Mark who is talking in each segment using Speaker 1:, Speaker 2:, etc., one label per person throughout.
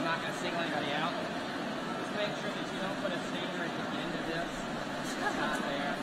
Speaker 1: not going to single anybody out. Just make sure that you don't put a stinger at the end of this. It's not there.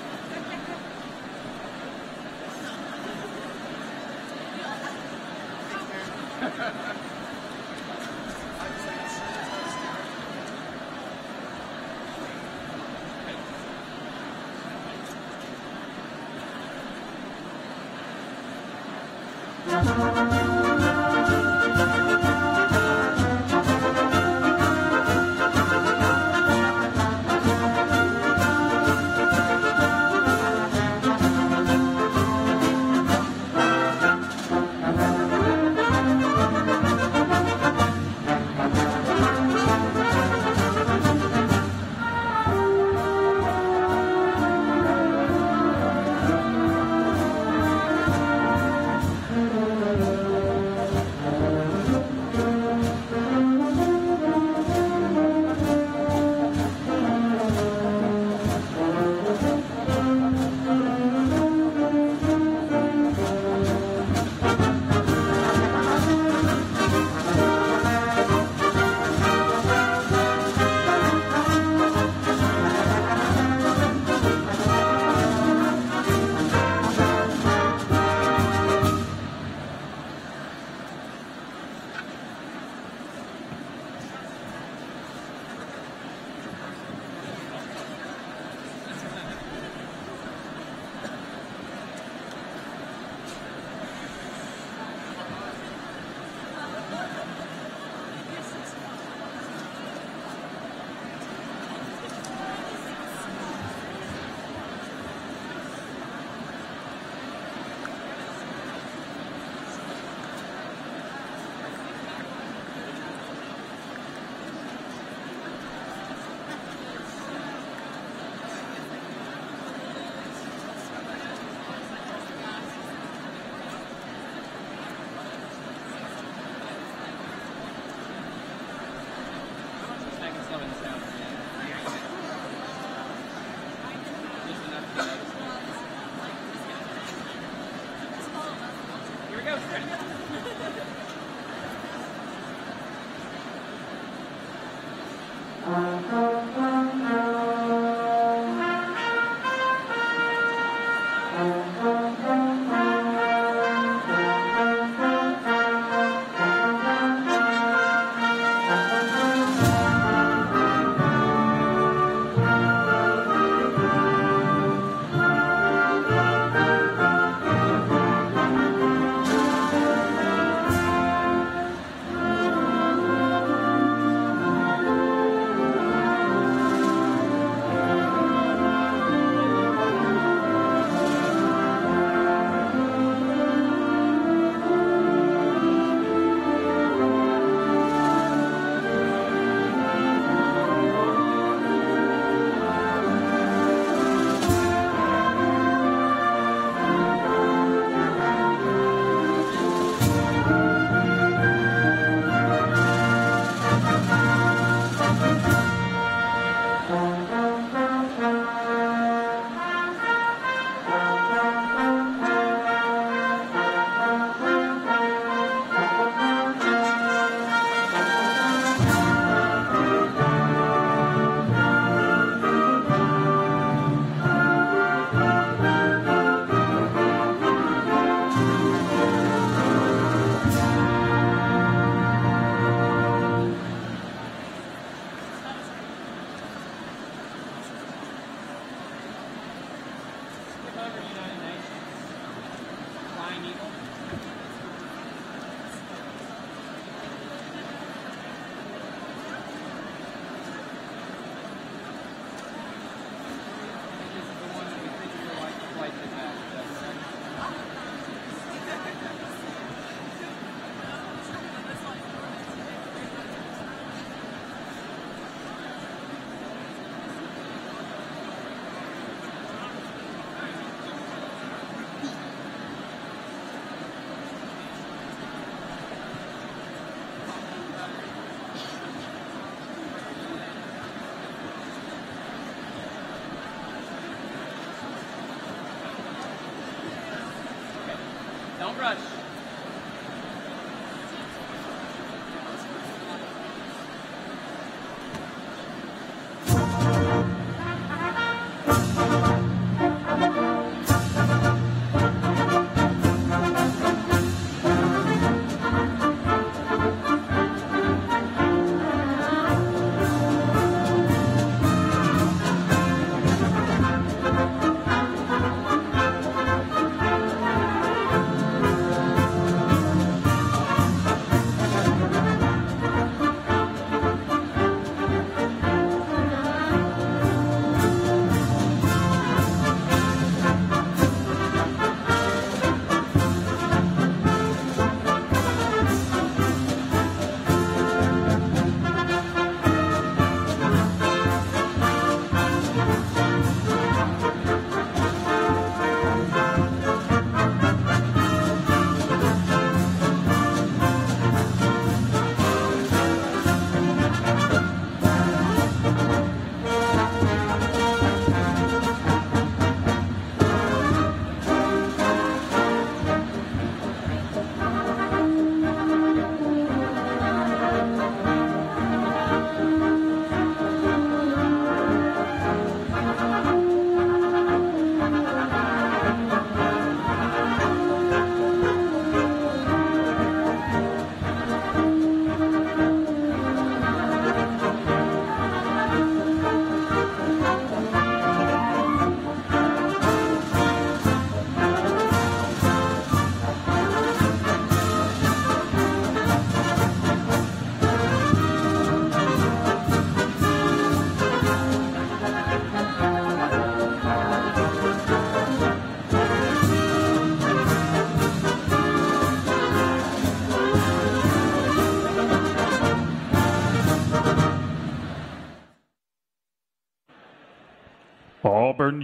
Speaker 1: Don't rush.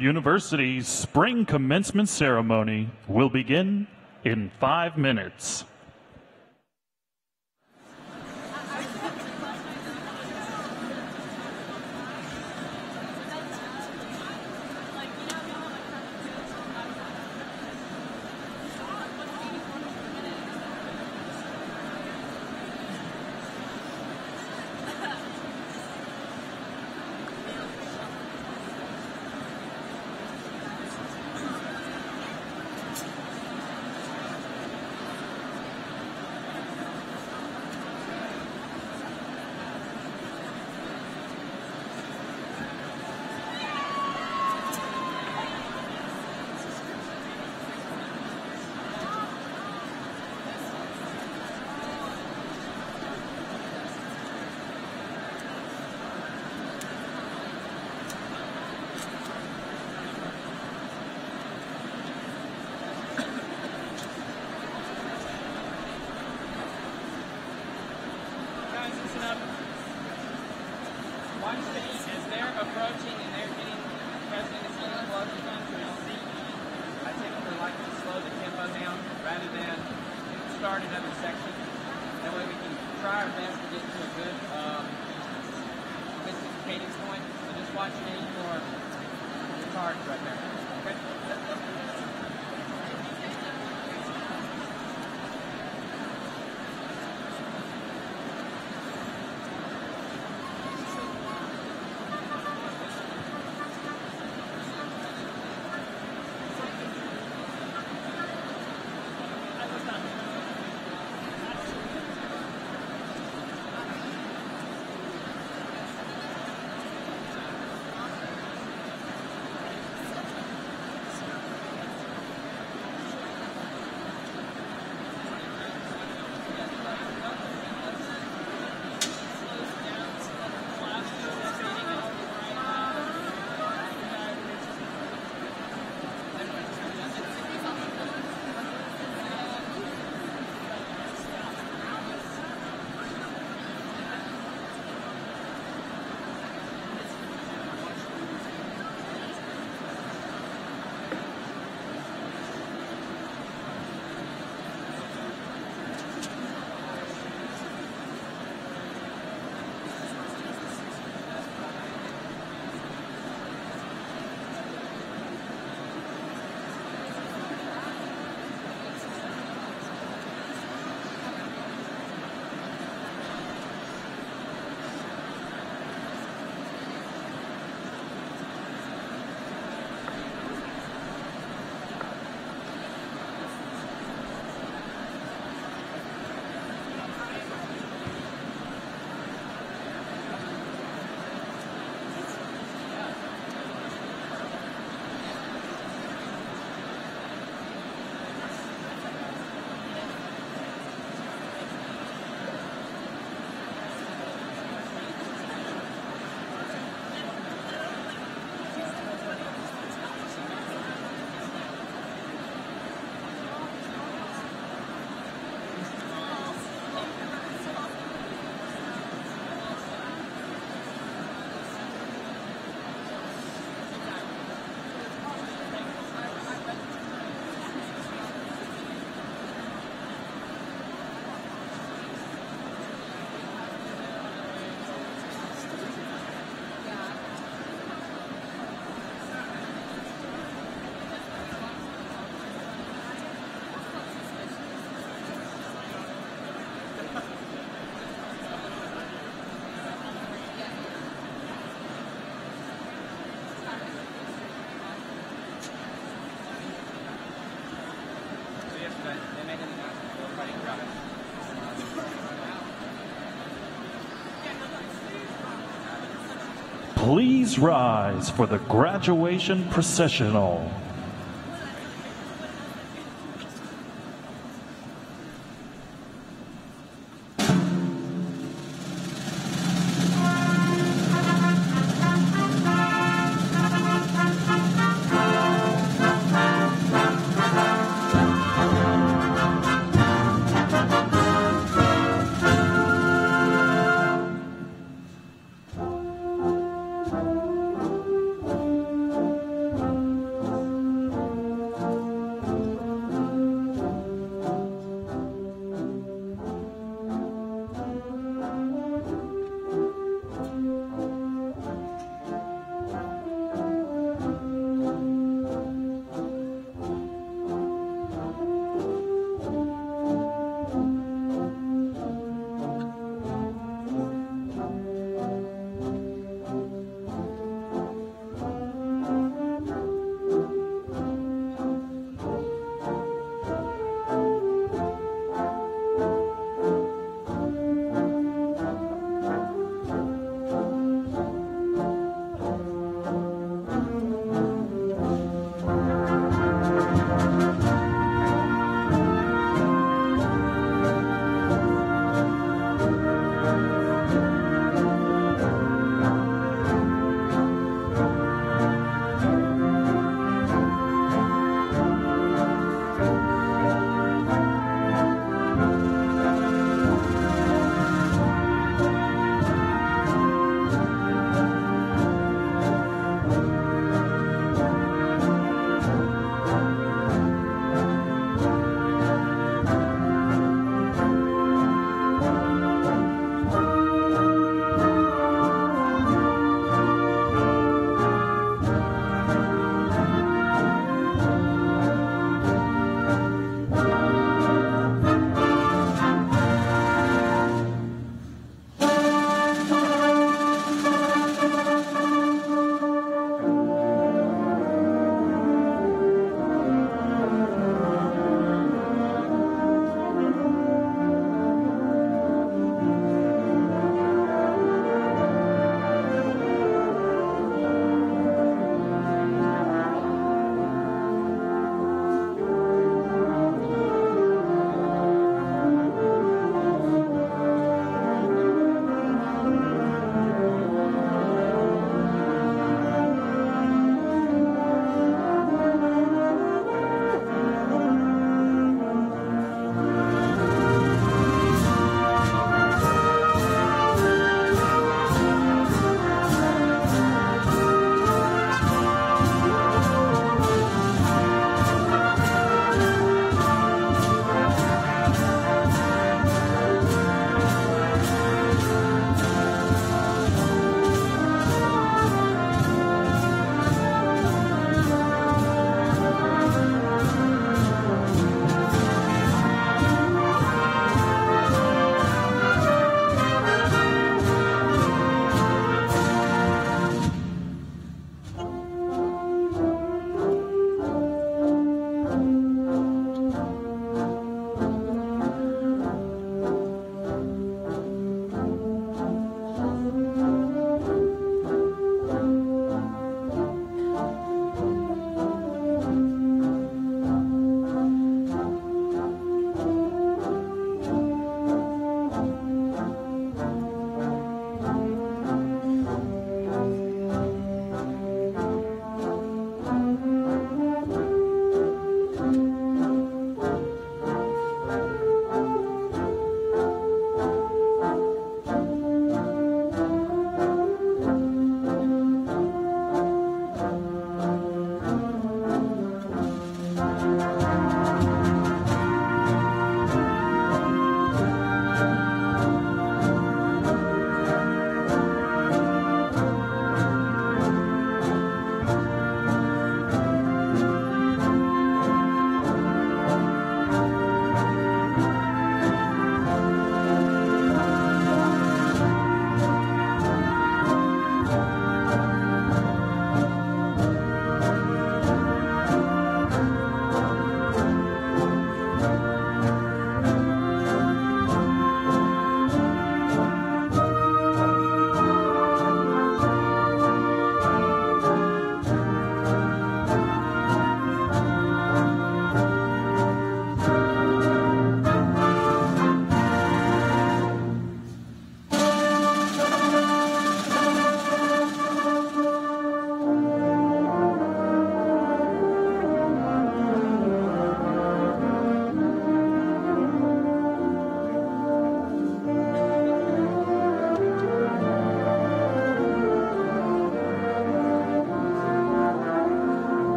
Speaker 2: University's spring commencement ceremony will begin in 5 minutes. Please rise for the graduation processional.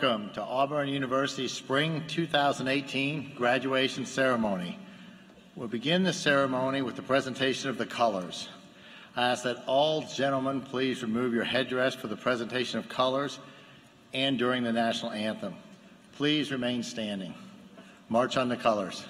Speaker 3: welcome to Auburn University Spring 2018 graduation ceremony. We'll begin the ceremony with the presentation of the colors. I ask that all gentlemen please remove your headdress for the presentation of colors and during the national anthem. Please remain standing. March on the colors.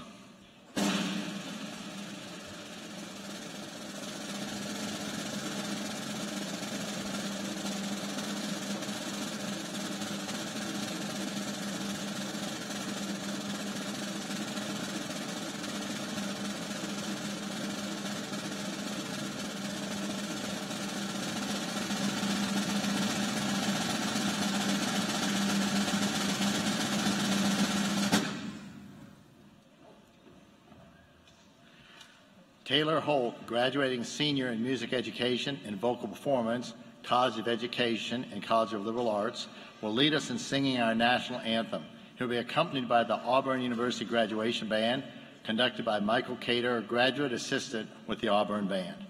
Speaker 3: Taylor Holt, graduating senior in music education and vocal performance, College of Education and College of Liberal Arts, will lead us in singing our national anthem. He'll be accompanied by the Auburn University Graduation Band, conducted by Michael Cater, graduate assistant with the Auburn Band.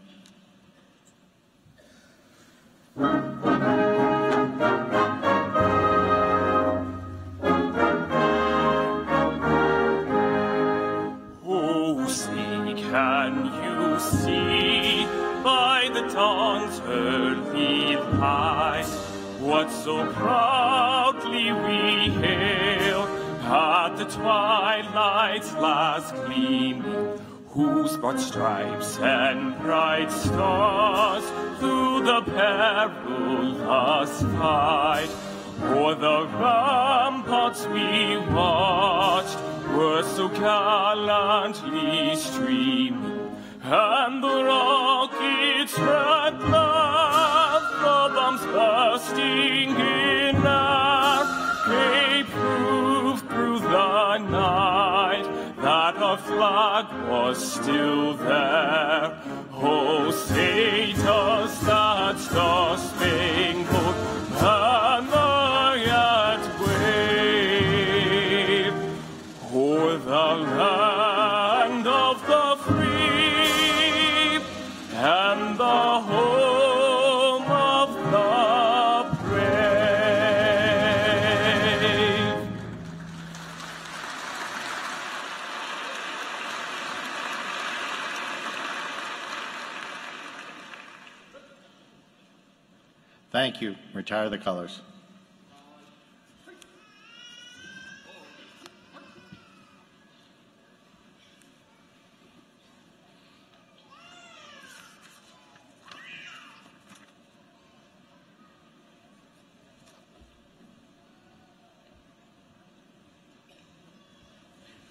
Speaker 4: Can you see by the dawn's early light what so proudly we hailed at the twilight's last gleaming, whose broad stripes and bright stars through the perilous fight o'er the ramparts we watched were so gallantly streaming, and the rockets' red glare, the bombs bursting in air, gave proof through the night that our flag was still there. Oh, say does that star-spangled banner yet wave o'er the land of the free and the home of the brave.
Speaker 3: Thank you. Retire the colors.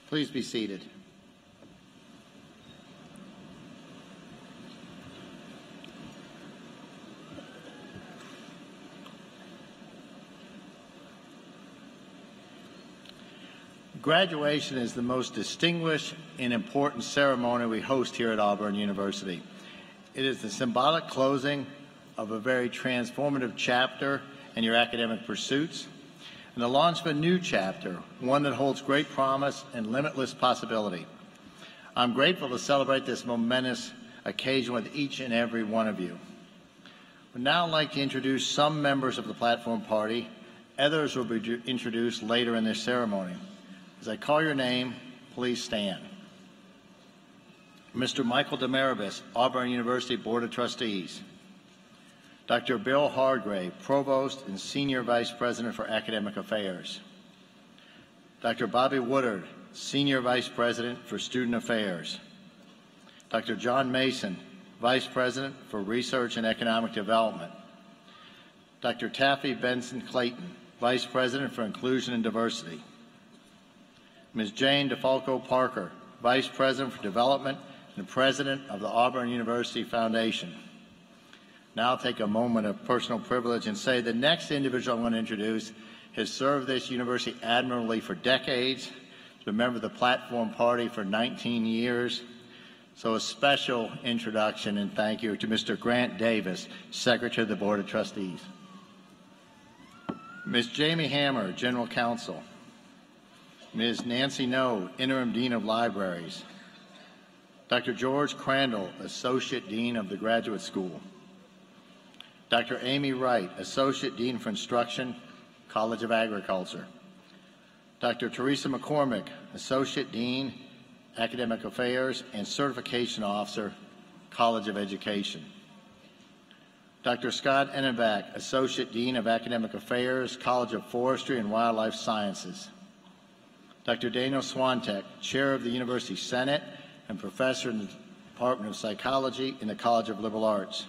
Speaker 3: Please be seated. Graduation is the most distinguished and important ceremony we host here at Auburn University. It is the symbolic closing of a very transformative chapter in your academic pursuits, and the launch of a new chapter, one that holds great promise and limitless possibility. I'm grateful to celebrate this momentous occasion with each and every one of you. I would now like to introduce some members of the platform party. Others will be introduced later in this ceremony. As I call your name, please stand. Mr. Michael Demaribus, Auburn University Board of Trustees. Dr. Bill Hargrave, Provost and Senior Vice President for Academic Affairs. Dr. Bobby Woodard, Senior Vice President for Student Affairs. Dr. John Mason, Vice President for Research and Economic Development. Dr. Taffy Benson Clayton, Vice President for Inclusion and Diversity. Ms. Jane DeFalco Parker, Vice President for Development and President of the Auburn University Foundation. Now I'll take a moment of personal privilege and say the next individual I'm going to introduce has served this university admirably for decades, has been a member of the platform party for 19 years. So a special introduction and thank you to Mr. Grant Davis, Secretary of the Board of Trustees. Ms. Jamie Hammer, General Counsel. Ms. Nancy No, Interim Dean of Libraries. Dr. George Crandall, Associate Dean of the Graduate School. Dr. Amy Wright, Associate Dean for Instruction College of Agriculture. Dr. Teresa McCormick, Associate Dean, Academic Affairs and Certification Officer, College of Education. Dr. Scott Enenbach, Associate Dean of Academic Affairs, College of Forestry and Wildlife Sciences. Dr. Daniel Swantek, Chair of the University Senate and Professor in the Department of Psychology in the College of Liberal Arts.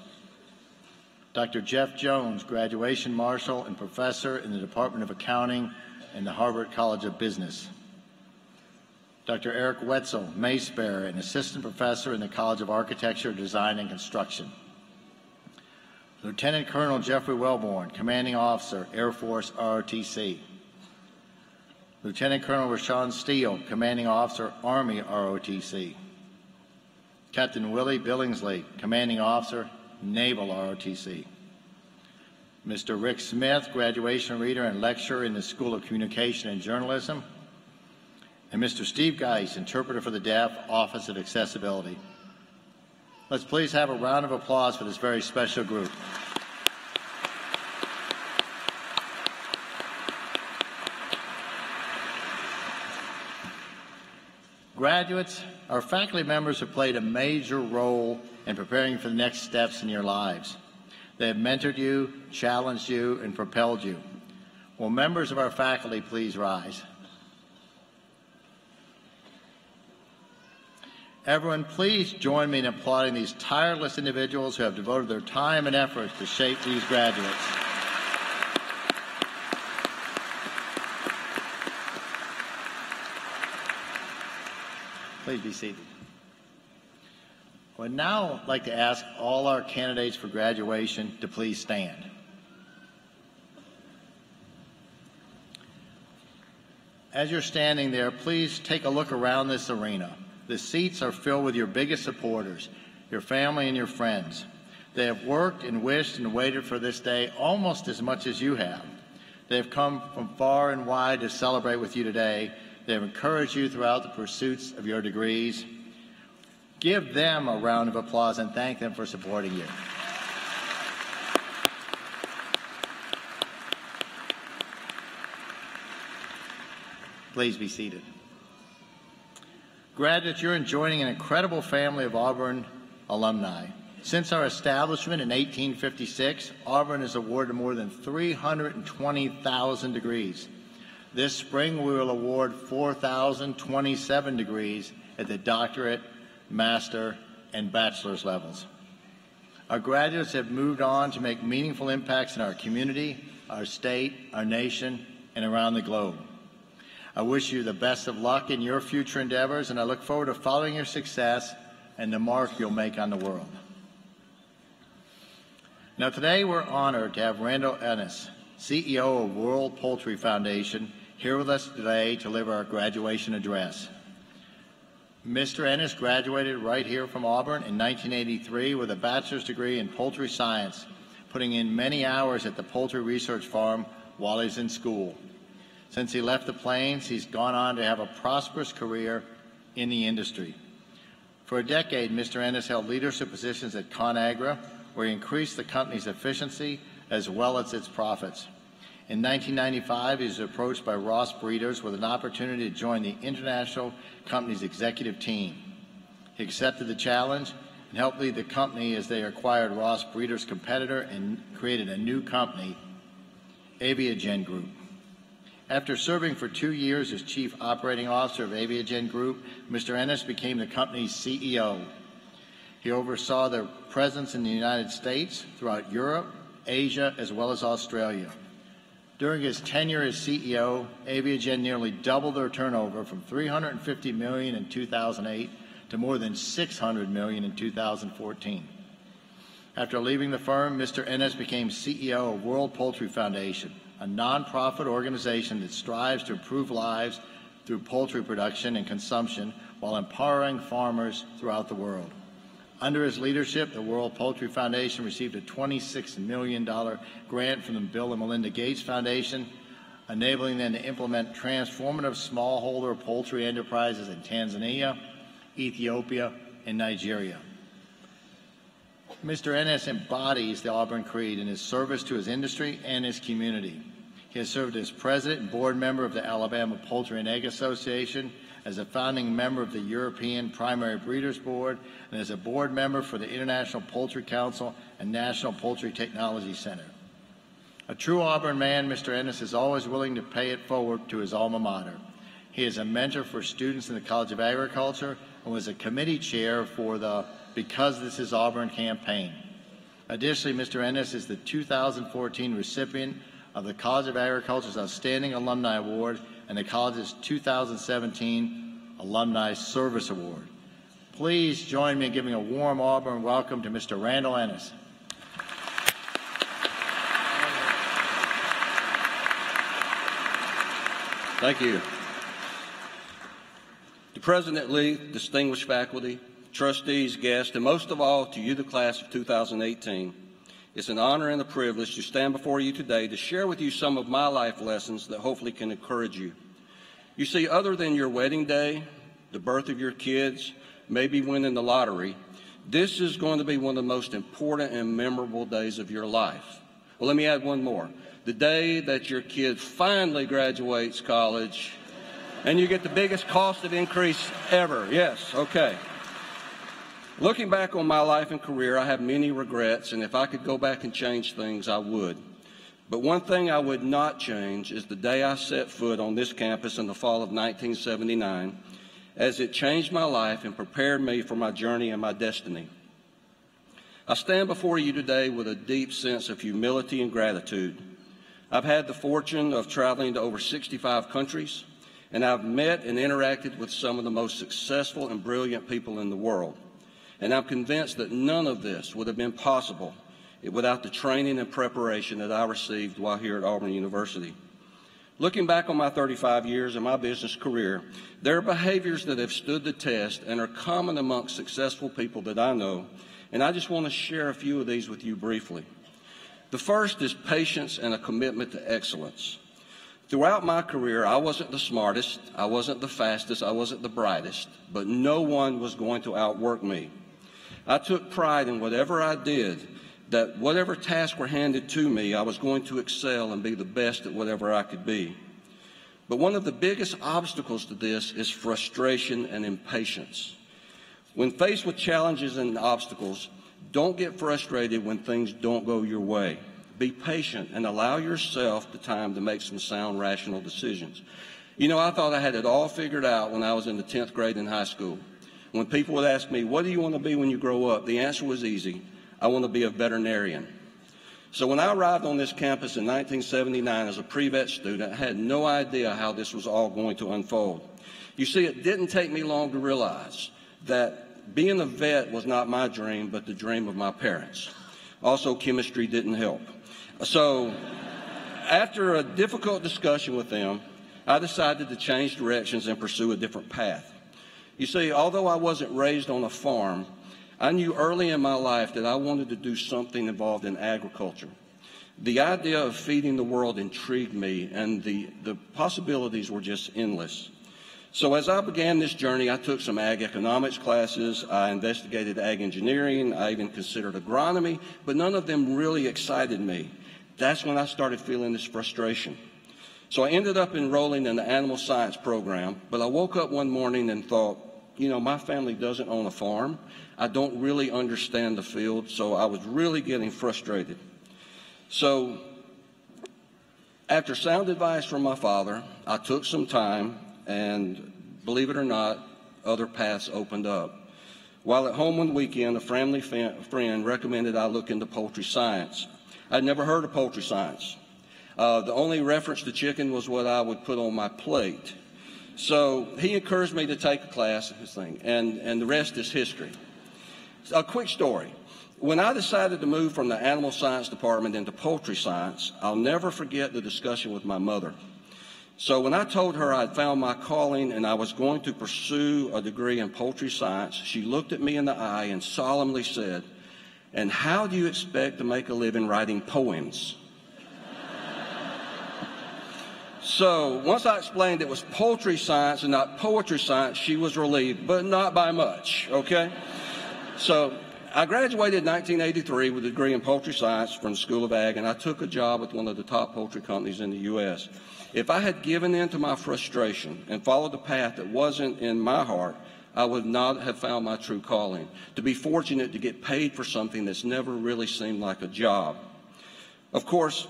Speaker 3: Dr. Jeff Jones, Graduation Marshal and Professor in the Department of Accounting in the Harvard College of Business. Dr. Eric Wetzel, Mace Bearer and Assistant Professor in the College of Architecture, Design, and Construction. Lieutenant Colonel Jeffrey Wellborn, Commanding Officer, Air Force ROTC. Lieutenant Colonel Rashawn Steele, Commanding Officer, Army ROTC. Captain Willie Billingsley, Commanding Officer, Naval ROTC. Mr. Rick Smith, Graduation Reader and Lecturer in the School of Communication and Journalism. And Mr. Steve Geis, Interpreter for the Deaf, Office of Accessibility. Let's please have a round of applause for this very special group. Graduates, our faculty members have played a major role in preparing for the next steps in your lives. They have mentored you, challenged you, and propelled you. Will members of our faculty please rise? Everyone, please join me in applauding these tireless individuals who have devoted their time and efforts to shape these graduates. Please be seated. I would now like to ask all our candidates for graduation to please stand. As you're standing there, please take a look around this arena. The seats are filled with your biggest supporters, your family and your friends. They have worked and wished and waited for this day almost as much as you have. They have come from far and wide to celebrate with you today. They have encouraged you throughout the pursuits of your degrees. Give them a round of applause and thank them for supporting you. Please be seated. Graduates, you're joining an incredible family of Auburn alumni. Since our establishment in 1856, Auburn has awarded more than 320,000 degrees. This spring, we will award 4,027 degrees at the doctorate, master, and bachelor's levels. Our graduates have moved on to make meaningful impacts in our community, our state, our nation, and around the globe. I wish you the best of luck in your future endeavors, and I look forward to following your success and the mark you'll make on the world. Now, today we're honored to have Randall Ennis, CEO of World Poultry Foundation, here with us today to deliver our graduation address. Mr. Ennis graduated right here from Auburn in 1983 with a bachelor's degree in poultry science, putting in many hours at the Poultry Research Farm while he's in school. Since he left the Plains, he's gone on to have a prosperous career in the industry. For a decade, Mr. Ennis held leadership positions at ConAgra, where he increased the company's efficiency as well as its profits. In 1995, he was approached by Ross Breeders with an opportunity to join the international company's executive team. He accepted the challenge and helped lead the company as they acquired Ross Breeders' competitor and created a new company, Aviagen Group. After serving for 2 years as Chief Operating Officer of Aviagen Group, Mr. Ennis became the company's CEO. He oversaw their presence in the United States, throughout Europe, Asia, as well as Australia. During his tenure as CEO, Aviagen nearly doubled their turnover from $350 million in 2008 to more than $600 million in 2014. After leaving the firm, Mr. Ennis became CEO of World Poultry Foundation, a nonprofit organization that strives to improve lives through poultry production and consumption while empowering farmers throughout the world. Under his leadership, the World Poultry Foundation received a $26 million grant from the Bill and Melinda Gates Foundation, enabling them to implement transformative smallholder poultry enterprises in Tanzania, Ethiopia, and Nigeria. Mr. Ennis embodies the Auburn Creed in his service to his industry and his community. He has served as president and board member of the Alabama Poultry and Egg Association, as a founding member of the European Primary Breeders Board, and as a board member for the International Poultry Council and National Poultry Technology Center. A true Auburn man, Mr. Ennis is always willing to pay it forward to his alma mater. He is a mentor for students in the College of Agriculture and was a committee chair for the Because This is Auburn campaign. Additionally, Mr. Ennis is the 2014 recipient of the College of Agriculture's Outstanding Alumni Award and the college's 2017 Alumni Service Award. Please join me in giving a warm Auburn welcome to Mr. Randall Ennis.
Speaker 5: Thank you. To President Lee, distinguished faculty, trustees, guests, and most of all to you, the class of 2018, it's an honor and a privilege to stand before you today to share with you some of my life lessons that hopefully can encourage you. You see, other than your wedding day, the birth of your kids, maybe winning the lottery, this is going to be one of the most important and memorable days of your life. Well, let me add one more. The day that your kid finally graduates college and you get the biggest cost of increase ever. Yes, okay. Looking back on my life and career, I have many regrets, and if I could go back and change things, I would. But one thing I would not change is the day I set foot on this campus in the fall of 1979, as it changed my life and prepared me for my journey and my destiny. I stand before you today with a deep sense of humility and gratitude. I've had the fortune of traveling to over 65 countries, and I've met and interacted with some of the most successful and brilliant people in the world. And I'm convinced that none of this would have been possible without the training and preparation that I received while here at Auburn University. Looking back on my 35 years in my business career, there are behaviors that have stood the test and are common amongst successful people that I know, and I just want to share a few of these with you briefly. The first is patience and a commitment to excellence. Throughout my career, I wasn't the smartest, I wasn't the fastest, I wasn't the brightest, but no one was going to outwork me. I took pride in whatever I did, that whatever tasks were handed to me, I was going to excel and be the best at whatever I could be. But one of the biggest obstacles to this is frustration and impatience. When faced with challenges and obstacles, don't get frustrated when things don't go your way. Be patient and allow yourself the time to make some sound, rational decisions. You know, I thought I had it all figured out when I was in the 10th grade in high school. When people would ask me, what do you want to be when you grow up? The answer was easy. I want to be a veterinarian. So when I arrived on this campus in 1979 as a pre-vet student, I had no idea how this was all going to unfold. You see, it didn't take me long to realize that being a vet was not my dream, but the dream of my parents. Also, chemistry didn't help. So after a difficult discussion with them, I decided to change directions and pursue a different path. You see, although I wasn't raised on a farm, I knew early in my life that I wanted to do something involved in agriculture. The idea of feeding the world intrigued me, and the possibilities were just endless. So as I began this journey, I took some ag economics classes, I investigated ag engineering, I even considered agronomy, but none of them really excited me. That's when I started feeling this frustration. So I ended up enrolling in the animal science program, but I woke up one morning and thought, you know, my family doesn't own a farm. I don't really understand the field, so I was really getting frustrated. So after sound advice from my father, I took some time, and believe it or not, other paths opened up. While at home one weekend, a family friend recommended I look into poultry science. I'd never heard of poultry science. The only reference to chicken was what I would put on my plate. So he encouraged me to take a class, and the rest is history. So a quick story. When I decided to move from the animal science department into poultry science, I'll never forget the discussion with my mother. So when I told her I'd found my calling and I was going to pursue a degree in poultry science, she looked at me in the eye and solemnly said, "And how do you expect to make a living writing poems?" So once I explained it was poultry science and not poetry science, she was relieved, but not by much, okay? So I graduated in 1983 with a degree in poultry science from the School of Ag, and I took a job with one of the top poultry companies in the U.S. If I had given in to my frustration and followed the path that wasn't in my heart, I would not have found my true calling. To be fortunate to get paid for something that's never really seemed like a job. Of course,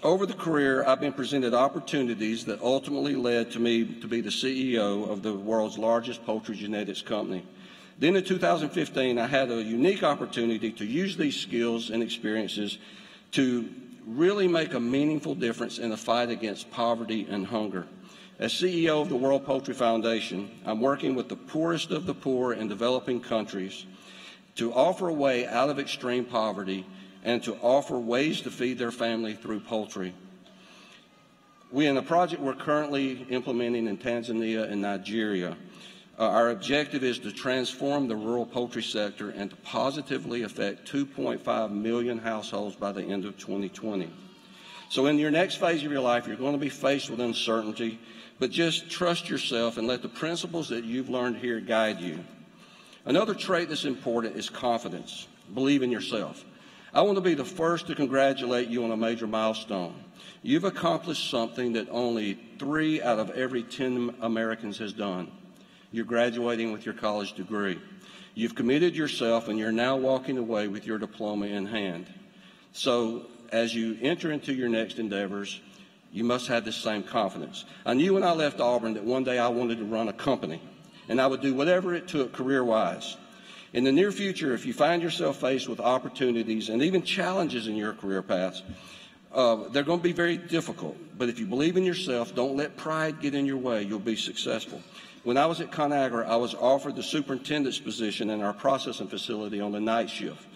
Speaker 5: over the career, I've been presented opportunities that ultimately led to me to be the CEO of the world's largest poultry genetics company. Then in 2015, I had a unique opportunity to use these skills and experiences to really make a meaningful difference in the fight against poverty and hunger. As CEO of the World Poultry Foundation, I'm working with the poorest of the poor in developing countries to offer a way out of extreme poverty and to offer ways to feed their family through poultry. In a project we're currently implementing in Tanzania and Nigeria, our objective is to transform the rural poultry sector and to positively affect 2.5 million households by the end of 2020. So in your next phase of your life, you're going to be faced with uncertainty, but just trust yourself and let the principles that you've learned here guide you. Another trait that's important is confidence. Believe in yourself. I want to be the first to congratulate you on a major milestone. You've accomplished something that only 3 out of every 10 Americans has done. You're graduating with your college degree. You've committed yourself, and you're now walking away with your diploma in hand. So as you enter into your next endeavors, you must have this same confidence. I knew when I left Auburn that one day I wanted to run a company, and I would do whatever it took career-wise. In the near future, if you find yourself faced with opportunities and even challenges in your career paths, they're going to be very difficult. But if you believe in yourself, don't let pride get in your way, you'll be successful. When I was at ConAgra, I was offered the superintendent's position in our processing facility on the night shift.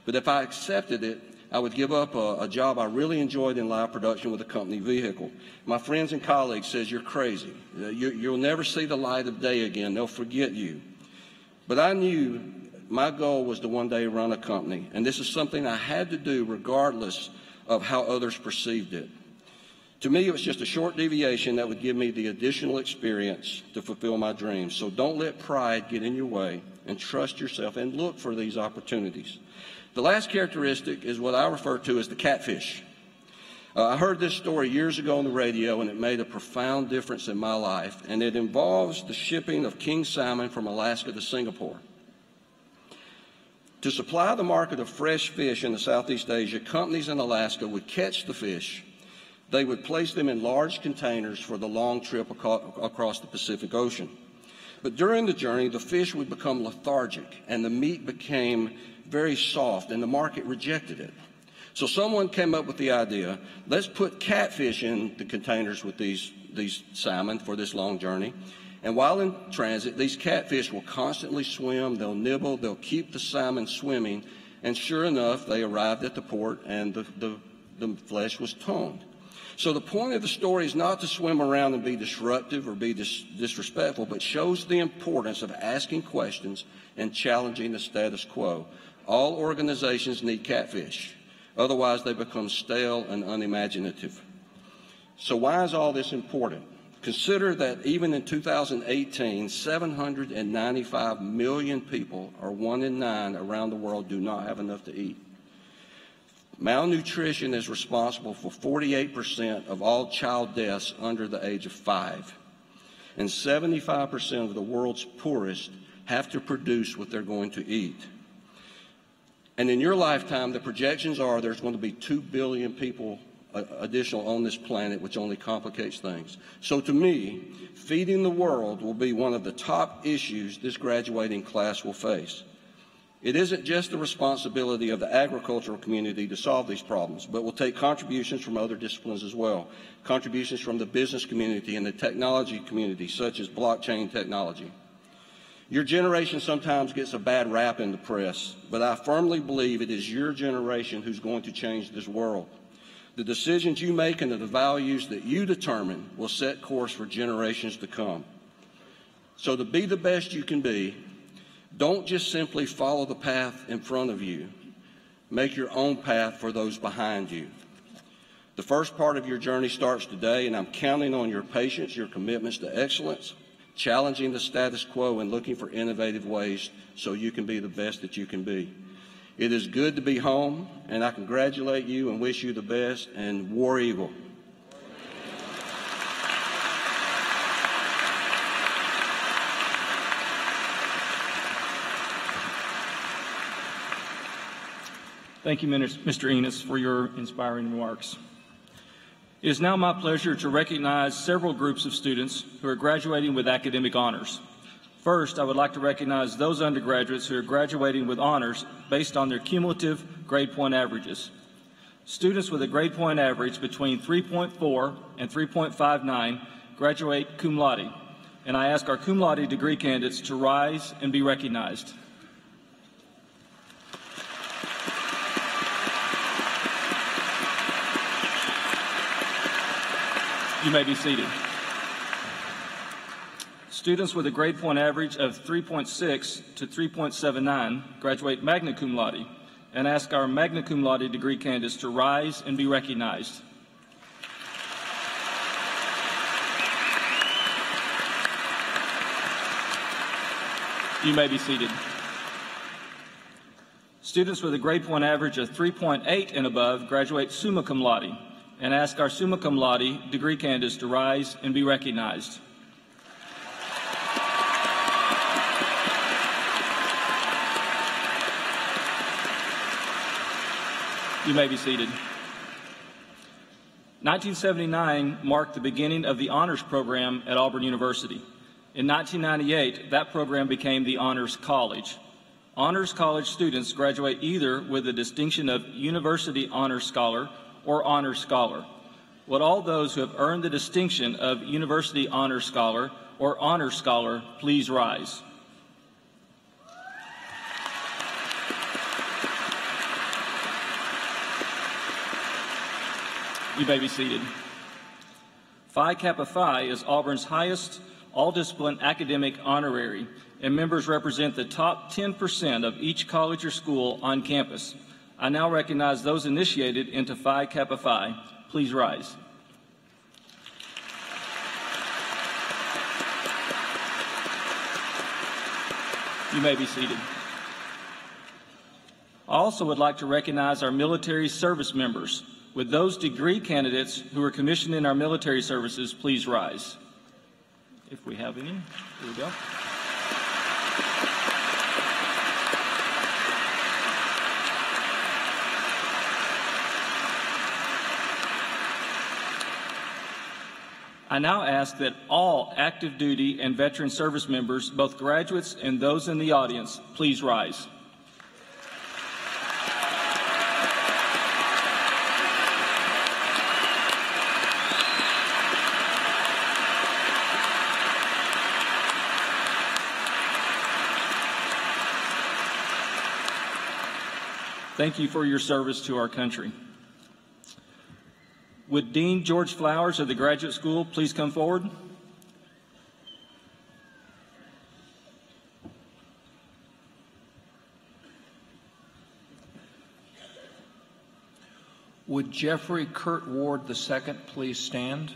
Speaker 5: But if I accepted it, I would give up a job I really enjoyed in live production with a company vehicle. My friends and colleagues says, "You're crazy. You'll never see the light of day again. They'll forget you." But I knew my goal was to one day run a company, and this is something I had to do regardless of how others perceived it. To me, it was just a short deviation that would give me the additional experience to fulfill my dreams. So don't let pride get in your way, and trust yourself and look for these opportunities. The last characteristic is what I refer to as the catfish. I heard this story years ago on the radio, and it made a profound difference in my life, and it involves the shipping of king salmon from Alaska to Singapore. To supply the market of fresh fish in the Southeast Asia, companies in Alaska would catch the fish. They would place them in large containers for the long trip across the Pacific Ocean. But during the journey, the fish would become lethargic, and the meat became very soft, and the market rejected it. So someone came up with the idea, let's put catfish in the containers with these salmon for this long journey. And while in transit, these catfish will constantly swim, they'll nibble, they'll keep the salmon swimming, and sure enough, they arrived at the port, and the flesh was toned. So the point of the story is not to swim around and be disruptive or be disrespectful, but shows the importance of asking questions and challenging the status quo. All organizations need catfish. Otherwise, they become stale and unimaginative. So why is all this important? Consider that even in 2018, 795 million people, or 1 in 9 around the world, do not have enough to eat. Malnutrition is responsible for 48% of all child deaths under the age of 5. And 75% of the world's poorest have to produce what they're going to eat. And in your lifetime, the projections are there's going to be 2 billion people additional on this planet, which only complicates things. So to me, feeding the world will be one of the top issues this graduating class will face. It isn't just the responsibility of the agricultural community to solve these problems, but will take contributions from other disciplines as well, contributions from the business community and the technology community, such as blockchain technology. Your generation sometimes gets a bad rap in the press, but I firmly believe it is your generation who's going to change this world. The decisions you make and the values that you determine will set course for generations to come. So to be the best you can be, don't just simply follow the path in front of you. Make your own path for those behind you. The first part of your journey starts today, and I'm counting on your patience, your commitments to excellence, challenging the status quo and looking for innovative ways so you can be the best that you can be. It is good to be home, and I congratulate you and wish you the best, and War Eagle.
Speaker 6: Thank you, Mr. Enos, for your inspiring remarks. It is now my pleasure to recognize several groups of students who are graduating with academic honors. First, I would like to recognize those undergraduates who are graduating with honors based on their cumulative grade point averages. Students with a grade point average between 3.4 and 3.59 graduate cum laude, and I ask our cum laude degree candidates to rise and be recognized. You may be seated. Students with a grade point average of 3.6 to 3.79 graduate magna cum laude, and ask our magna cum laude degree candidates to rise and be recognized. You may be seated. Students with a grade point average of 3.8 and above graduate summa cum laude, and ask our summa cum laude degree candidates to rise and be recognized. You may be seated. 1979 marked the beginning of the honors program at Auburn University. In 1998, that program became the Honors College. Honors College students graduate either with the distinction of University Honors Scholar or Honors Scholar. Would all those who have earned the distinction of University Honors Scholar or Honors Scholar please rise? You may be seated. Phi Kappa Phi is Auburn's highest all-discipline academic honorary, and members represent the top 10% of each college or school on campus. I now recognize those initiated into Phi Kappa Phi. Please rise. You may be seated. I also would like to recognize our military service members. With those degree candidates who are commissioned in our military services, please rise. If we have any, here we go. I now ask that all active duty and veteran service members, both graduates and those in the audience, please rise. Thank you for your service to our country. Would Dean George Flowers of the Graduate School please come forward?
Speaker 7: Would Jeffrey Kurt Ward II please stand?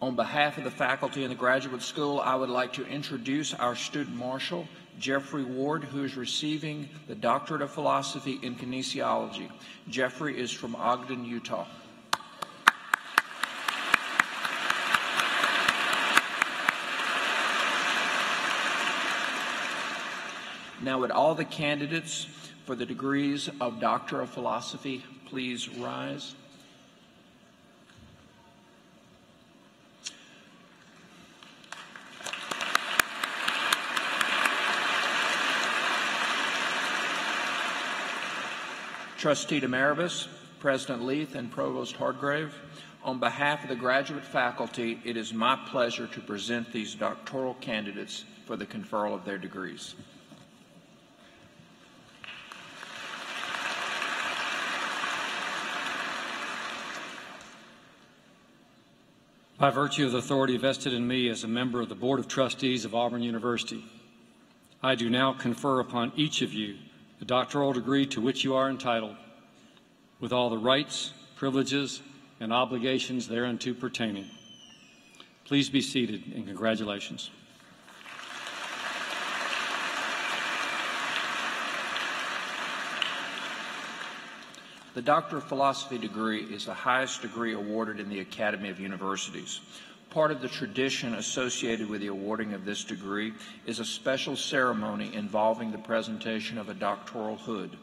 Speaker 7: On behalf of the faculty in the Graduate School, I would like to introduce our student marshal, Jeffrey Ward, who is receiving the Doctorate of Philosophy in Kinesiology. Jeffrey is from Ogden, Utah. Now, would all the candidates for the degrees of Doctor of Philosophy please rise? Trustee Demaribus, President Leith, and Provost Hardgrave, on behalf of the graduate faculty, it is my pleasure to present these doctoral candidates for the conferral of their degrees.
Speaker 8: By virtue of the authority vested in me as a member of the Board of Trustees of Auburn University, I do now confer upon each of you the doctoral degree to which you are entitled, with all the rights, privileges, and obligations thereunto pertaining. Please be seated, and congratulations.
Speaker 7: The Doctor of Philosophy degree is the highest degree awarded in the Academy of Universities. Part of the tradition associated with the awarding of this degree is a special ceremony involving the presentation of a doctoral hood.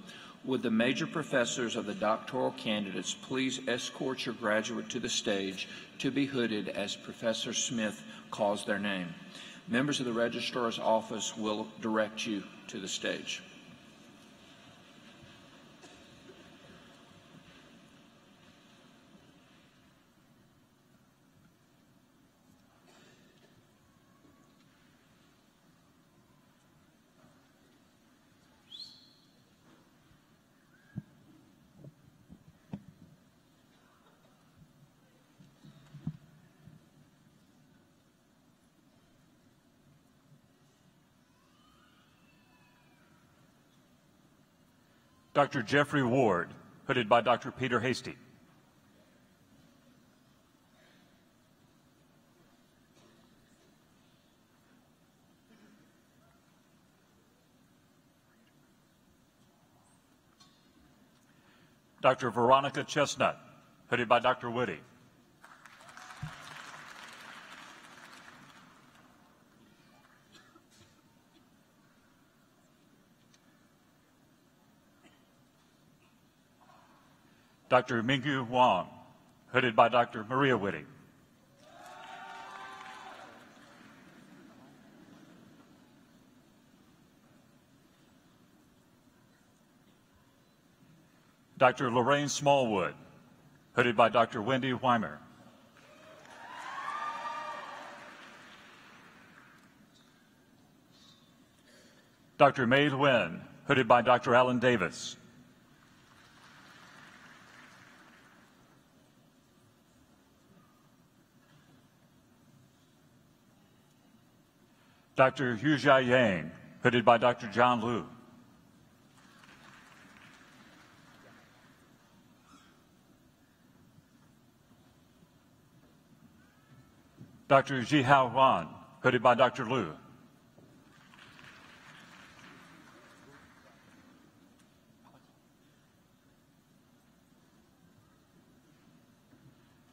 Speaker 7: Would the major professors of the doctoral candidates please escort your graduate to the stage to be hooded as Professor Smith calls their name. Members of the Registrar's Office will direct you to the stage.
Speaker 2: Dr. Jeffrey Ward, hooded by Dr. Peter Hasty. Dr. Veronica Chestnut, hooded by Dr. Woody. Dr. Mingyu Wang, hooded by Dr. Maria Whitty. Dr. Lorraine Smallwood, hooded by Dr. Wendy Weimer. Dr. May Nguyen, hooded by Dr. Alan Davis. Dr. Hujia Yang, hooded by Dr. John Liu. Dr. Jihao Wan, hooded by Dr. Liu.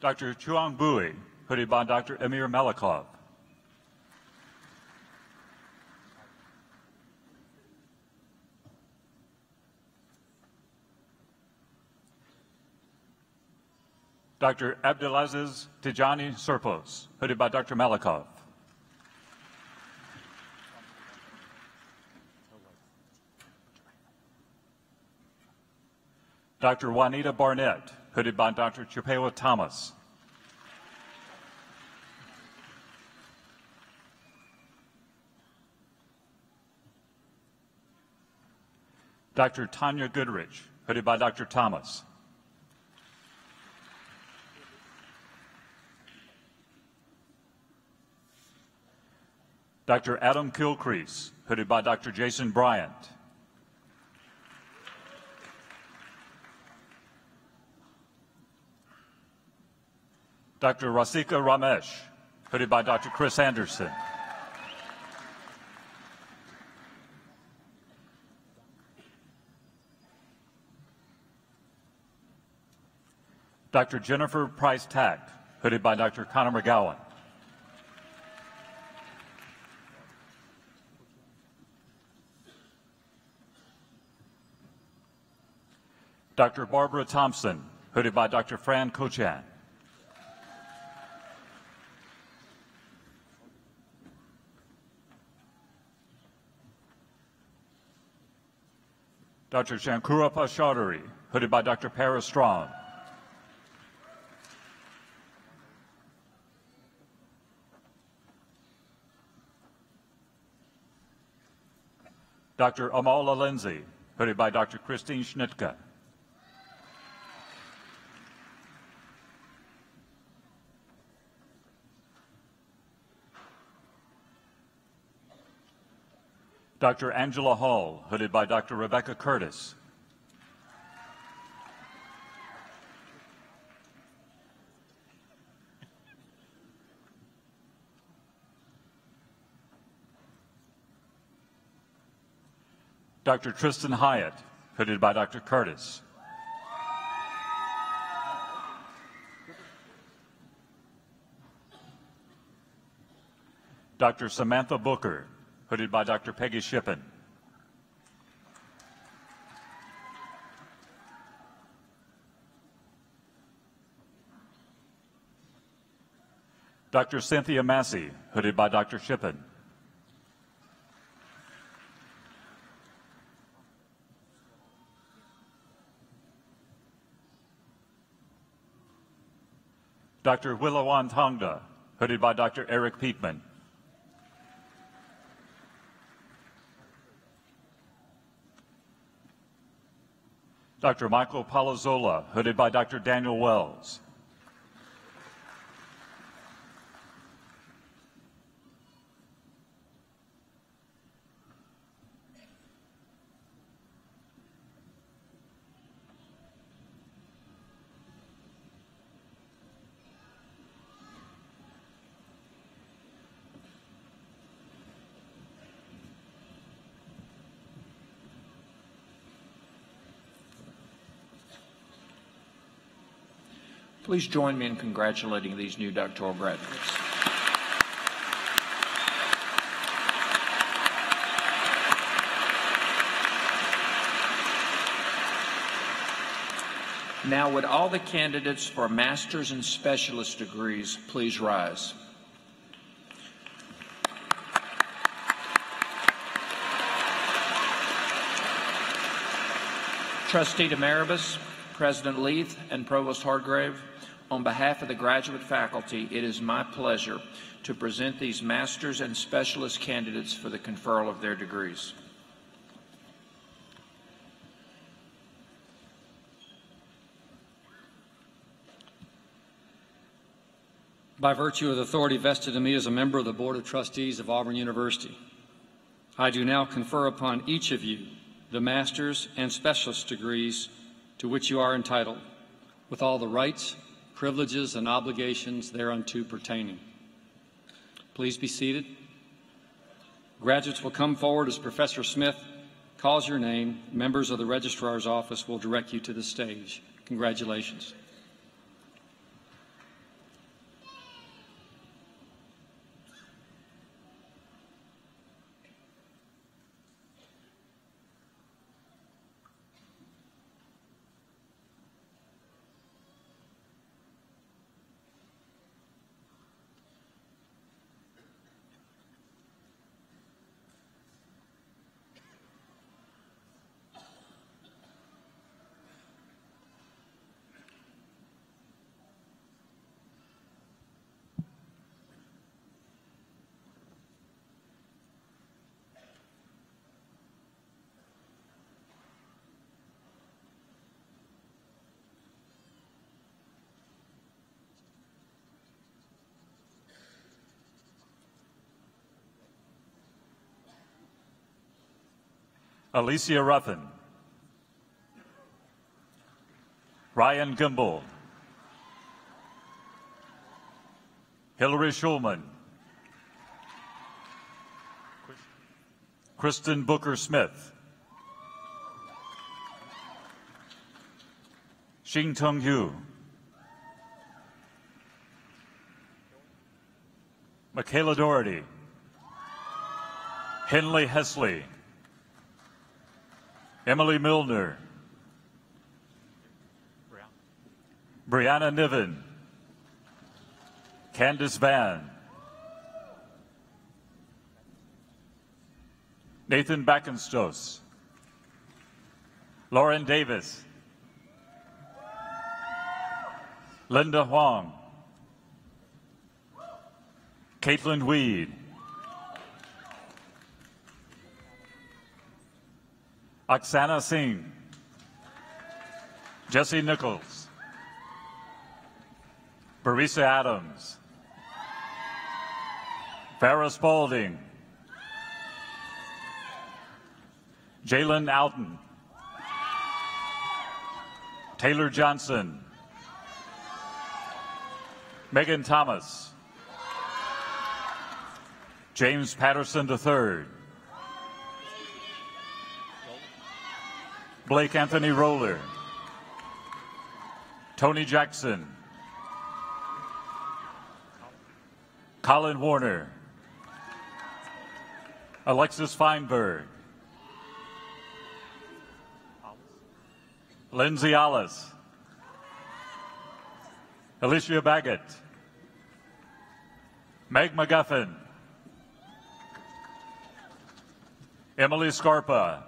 Speaker 2: Dr. Chuang Bui, hooded by Dr. Emir Malikov. Dr. Abdulaziz Tijani Serpos, hooded by Dr. Malikov. Dr. Juanita Barnett, hooded by Dr. Chupewa Thomas. Dr. Tanya Goodrich, hooded by Dr. Thomas. Dr. Adam Kilcrease, hooded by Dr. Jason Bryant. Dr. Rasika Ramesh, hooded by Dr. Chris Anderson. Dr. Jennifer Price-Tack, hooded by Dr. Connor McGowan. Dr. Barbara Thompson, hooded by Dr. Fran Kochan. Dr. Shankurappa Chaudhary, hooded by Dr. Paris Strong. Dr. Amala Lindsay, hooded by Dr. Christine Schnitka. Dr. Angela Hall, hooded by Dr. Rebecca Curtis. Dr. Tristan Hyatt, hooded by Dr. Curtis. Dr. Samantha Booker, hooded by Dr. Peggy Shippen. Dr. Cynthia Massey, hooded by Dr. Shippen. Dr. Willawan Tongda, hooded by Dr. Eric Peetman. Dr. Michael Palazola, hooded by Dr. Daniel Wells.
Speaker 7: Please join me in congratulating these new doctoral graduates. Now, would all the candidates for master's and specialist degrees please rise? Trustee Demaribus, President Leith, and Provost Hargrave, on behalf of the graduate faculty, it is my pleasure to present these master's and specialist candidates for the conferral of their degrees.
Speaker 8: By virtue of the authority vested in me as a member of the Board of Trustees of Auburn University, I do now confer upon each of you the master's and specialist degrees to which you are entitled, with all the rights, privileges, and obligations thereunto pertaining. Please be seated. Graduates will come forward as Professor Smith calls your name. Members of the Registrar's Office will direct you to the stage. Congratulations.
Speaker 2: Alicia Ruffin, Ryan Gimbel, Hillary Schulman, Kristen Booker Smith, Xing Tung Hu, Michaela Doherty, Henley Hesley, Emily Milner, Brianna Niven, Candace Van, Nathan Backenstos, Lauren Davis, Linda Huang, Caitlin Weed, Oksana Singh, Jesse Nichols, Barisa Adams, Farrah Spalding, Jalen Alton, Taylor Johnson, Megan Thomas, James Patterson III, Blake Anthony Roller, Tony Jackson, Colin Warner, Alexis Feinberg, Lindsay Alice, Alicia Baggett, Meg McGuffin, Emily Scarpa,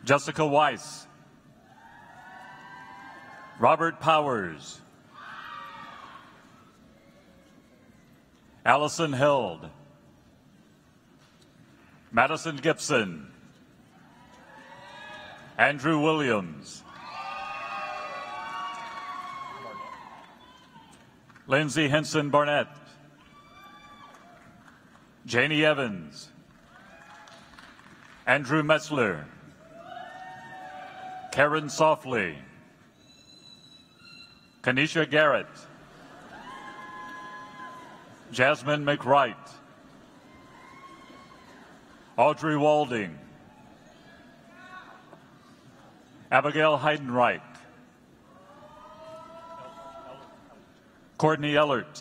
Speaker 2: Jessica Weiss, Robert Powers, Allison Held, Madison Gibson, Andrew Williams, Lindsay Henson Barnett, Janie Evans, Andrew Metzler, Karen Softly, Kanisha Garrett, Jasmine McWright, Audrey Walding, Abigail Heidenreich, Courtney Ellert,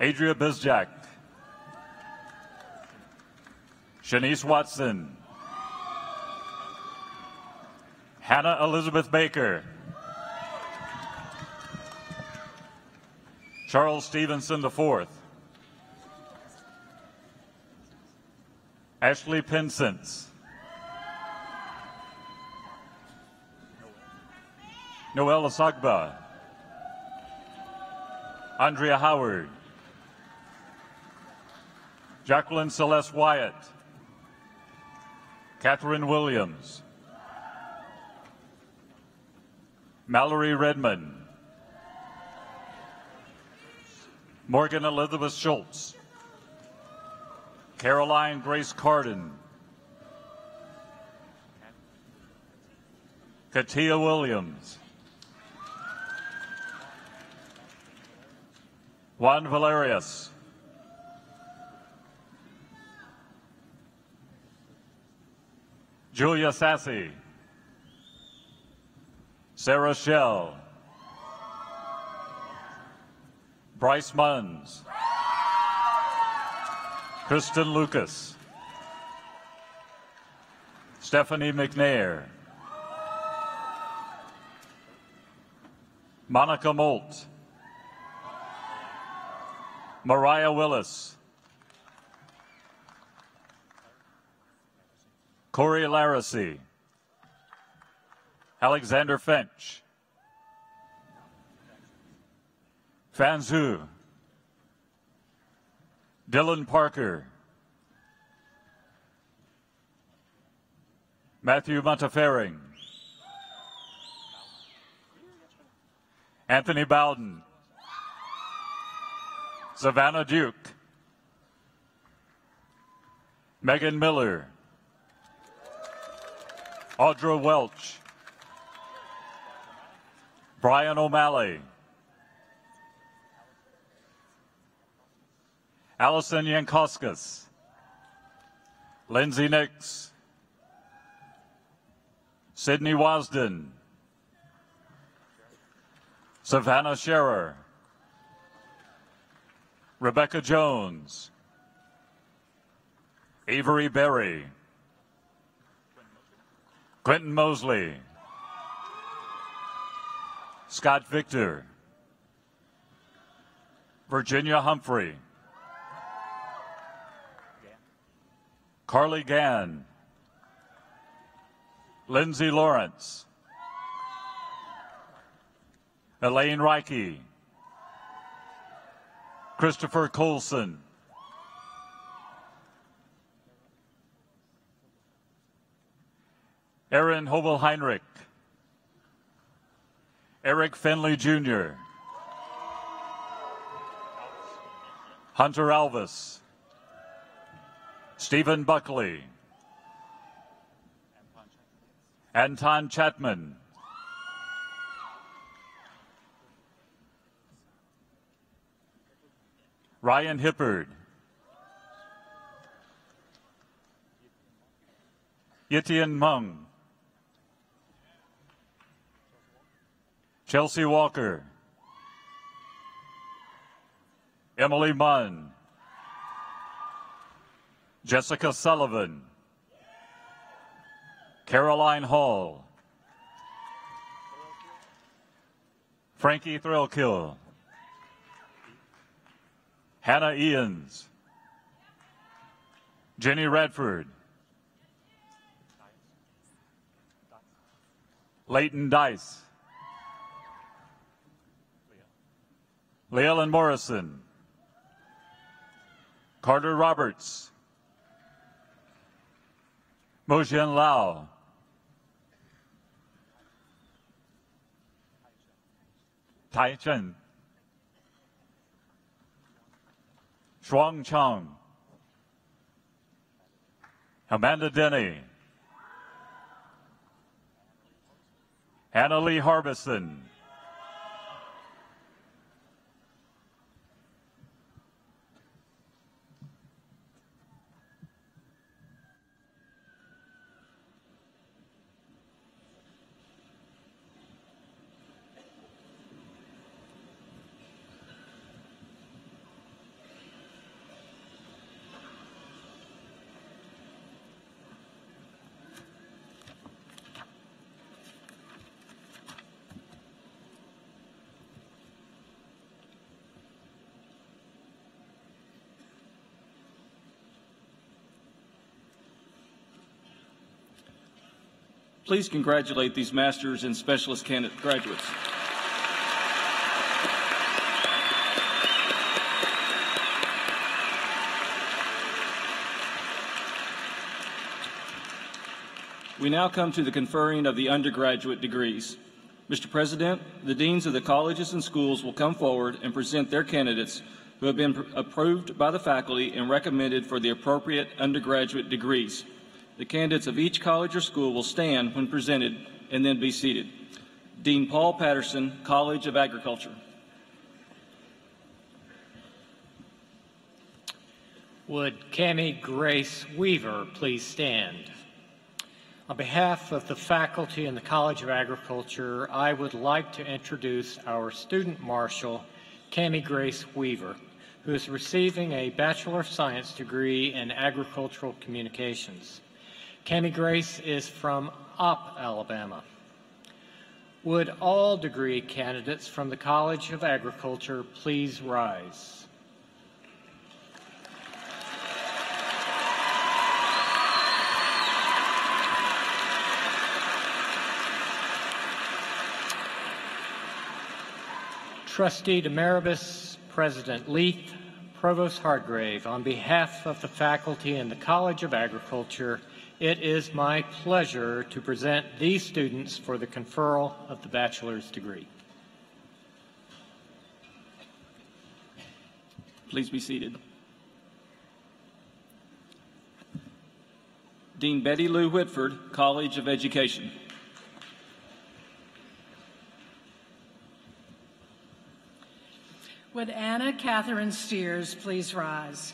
Speaker 2: Adria Bizjack, Shanice Watson, Hannah Elizabeth Baker, Charles Stevenson IV, Ashley Pinsence, Noel Asagba, Andrea Howard, Jacqueline Celeste Wyatt, Catherine Williams, Mallory Redmond, Morgan Elizabeth Schultz, Caroline Grace Carden, Katia Williams, Juan Valerius, Julia Sassy, Sarah Shell, Bryce Munns, Kristen Lucas, Stephanie McNair, Monica Molt, Mariah Willis, Corey Laracy, Alexander Finch, Fan Zhu, Dylan Parker, Matthew Montefiore, Anthony Bowden, Savannah Duke, Megan Miller, Audra Welch, Brian O'Malley, Allison Yankoskis, Lindsay Nix, Sydney Wasden, Savannah Scherer, Rebecca Jones, Avery Berry, Quentin Mosley, Scott Victor, Virginia Humphrey, Carly Gann, Lindsay Lawrence, Elaine Reike, Christopher Colson, Aaron Hobel-Heinrich, Eric Finley Jr., Hunter Alvis, Stephen Buckley, Anton Chapman, Ryan Hippard, Yitian Meng, Chelsea Walker, Emily Munn, Jessica Sullivan, Caroline Hall, Frankie Thrillkill, Hannah Ians, Jenny Redford, Leighton Dice, Leilyn Morrison, Carter Roberts, Mojian Lau, Tai Chen, Shuang Chang, Amanda Denny, Anna Lee Harbison,
Speaker 6: Please congratulate these Masters and Specialist candidate graduates. We now come to the conferring of the undergraduate degrees. Mr. President, the deans of the colleges and schools will come forward and present their candidates who have been approved by the faculty and recommended for the appropriate undergraduate degrees. The candidates of each college or school will stand when presented and then be seated. Dean Paul Patterson, College of Agriculture.
Speaker 9: Would Cammie Grace Weaver please stand? On behalf of the faculty in the College of Agriculture, I would like to introduce our student marshal, Cammie Grace Weaver, who is receiving a Bachelor of Science degree in Agricultural Communications. Cammie Grace is from Auburn, Alabama. Would all degree candidates from the College of Agriculture please rise? Trustee Demeribus, President Leith, Provost Hargrave, on behalf of the faculty in the College of Agriculture, it is my pleasure to present these students for the conferral of the bachelor's degree.
Speaker 6: Please be seated. Dean Betty Lou Whitford, College of Education.
Speaker 10: Would Anna Catherine Steers please rise?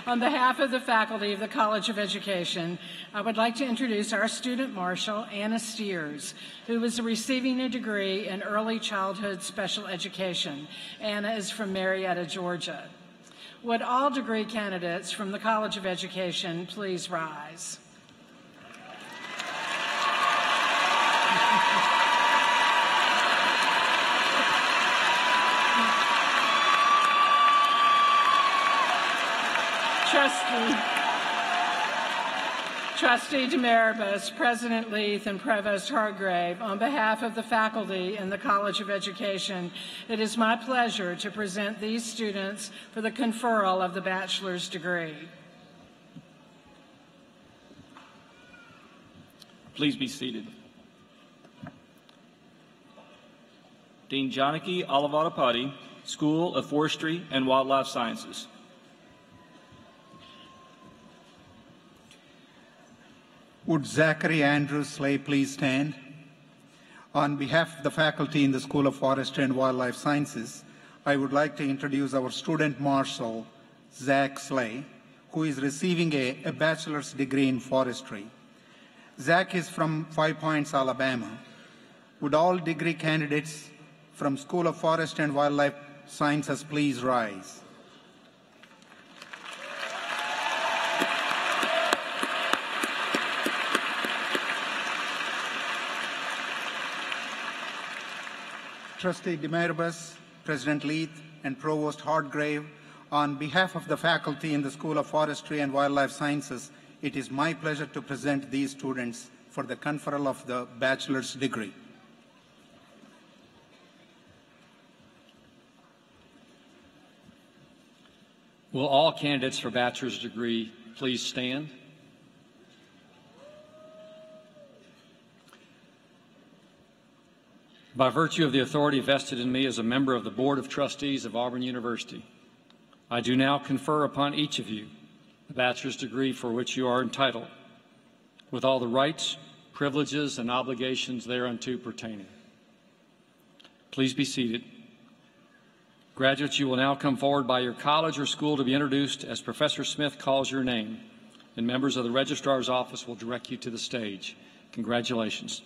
Speaker 10: On behalf of the faculty of the College of Education, I would like to introduce our student marshal, Anna Steers, who is receiving a degree in early childhood special education. Anna is from Marietta, Georgia. Would all degree candidates from the College of Education please rise? Trustee Demeribus, President Leith, and Provost Hargrave, on behalf of the faculty in the College of Education, it is my pleasure to present these students for the conferral of the bachelor's degree.
Speaker 6: Please be seated. Dean Janaki Alavatapati, School of Forestry and Wildlife Sciences.
Speaker 11: Would Zachary Andrew Slay please stand? On behalf of the faculty in the School of Forestry and Wildlife Sciences, I would like to introduce our student marshal, Zach Slay, who is receiving a bachelor's degree in forestry. Zach is from 5 Points, Alabama. Would all degree candidates from School of Forest and Wildlife Sciences, please rise. Trustee Demaribus, President Leith, and Provost Hargrave, on behalf of the faculty in the School of Forestry and Wildlife Sciences, it is my pleasure to present these students for the conferral of the bachelor's degree.
Speaker 8: Will all candidates for bachelor's degree please stand? By virtue of the authority vested in me as a member of the Board of Trustees of Auburn University, I do now confer upon each of you the bachelor's degree for which you are entitled, with all the rights, privileges, and obligations thereunto pertaining. Please be seated. Graduates, you will now come forward by your college or school to be introduced as Professor Smith calls your name, and members of the Registrar's Office will direct you to the stage. Congratulations.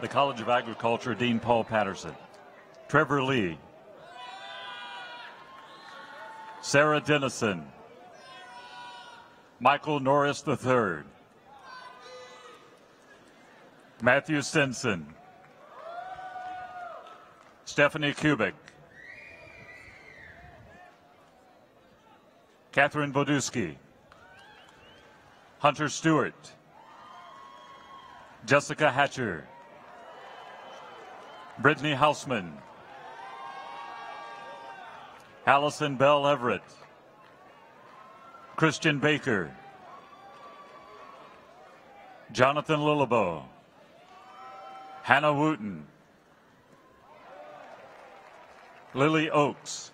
Speaker 2: The College of Agriculture, Dean Paul Patterson. Trevor Lee. Sarah Dennison. Michael Norris III. Matthew Stinson. Stephanie Kubik. Catherine Bodusky. Hunter Stewart. Jessica Hatcher. Brittany Hausman. Allison Bell Everett. Christian Baker. Jonathan Lilleboe. Hannah Wooten. Lily Oakes.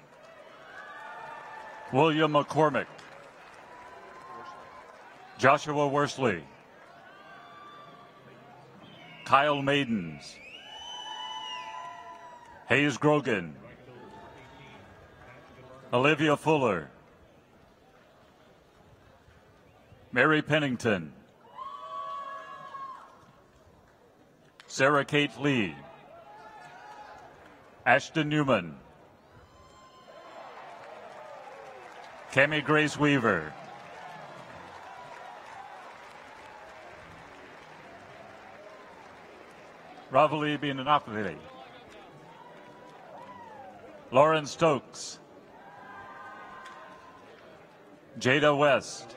Speaker 2: William McCormick. Joshua Worsley. Kyle Maidens. Hayes Grogan. Olivia Fuller. Mary Pennington. Sarah Kate Lee. Ashton Newman. Cammie Grace Weaver. Ravali Binanapali. Lauren Stokes. Jada West.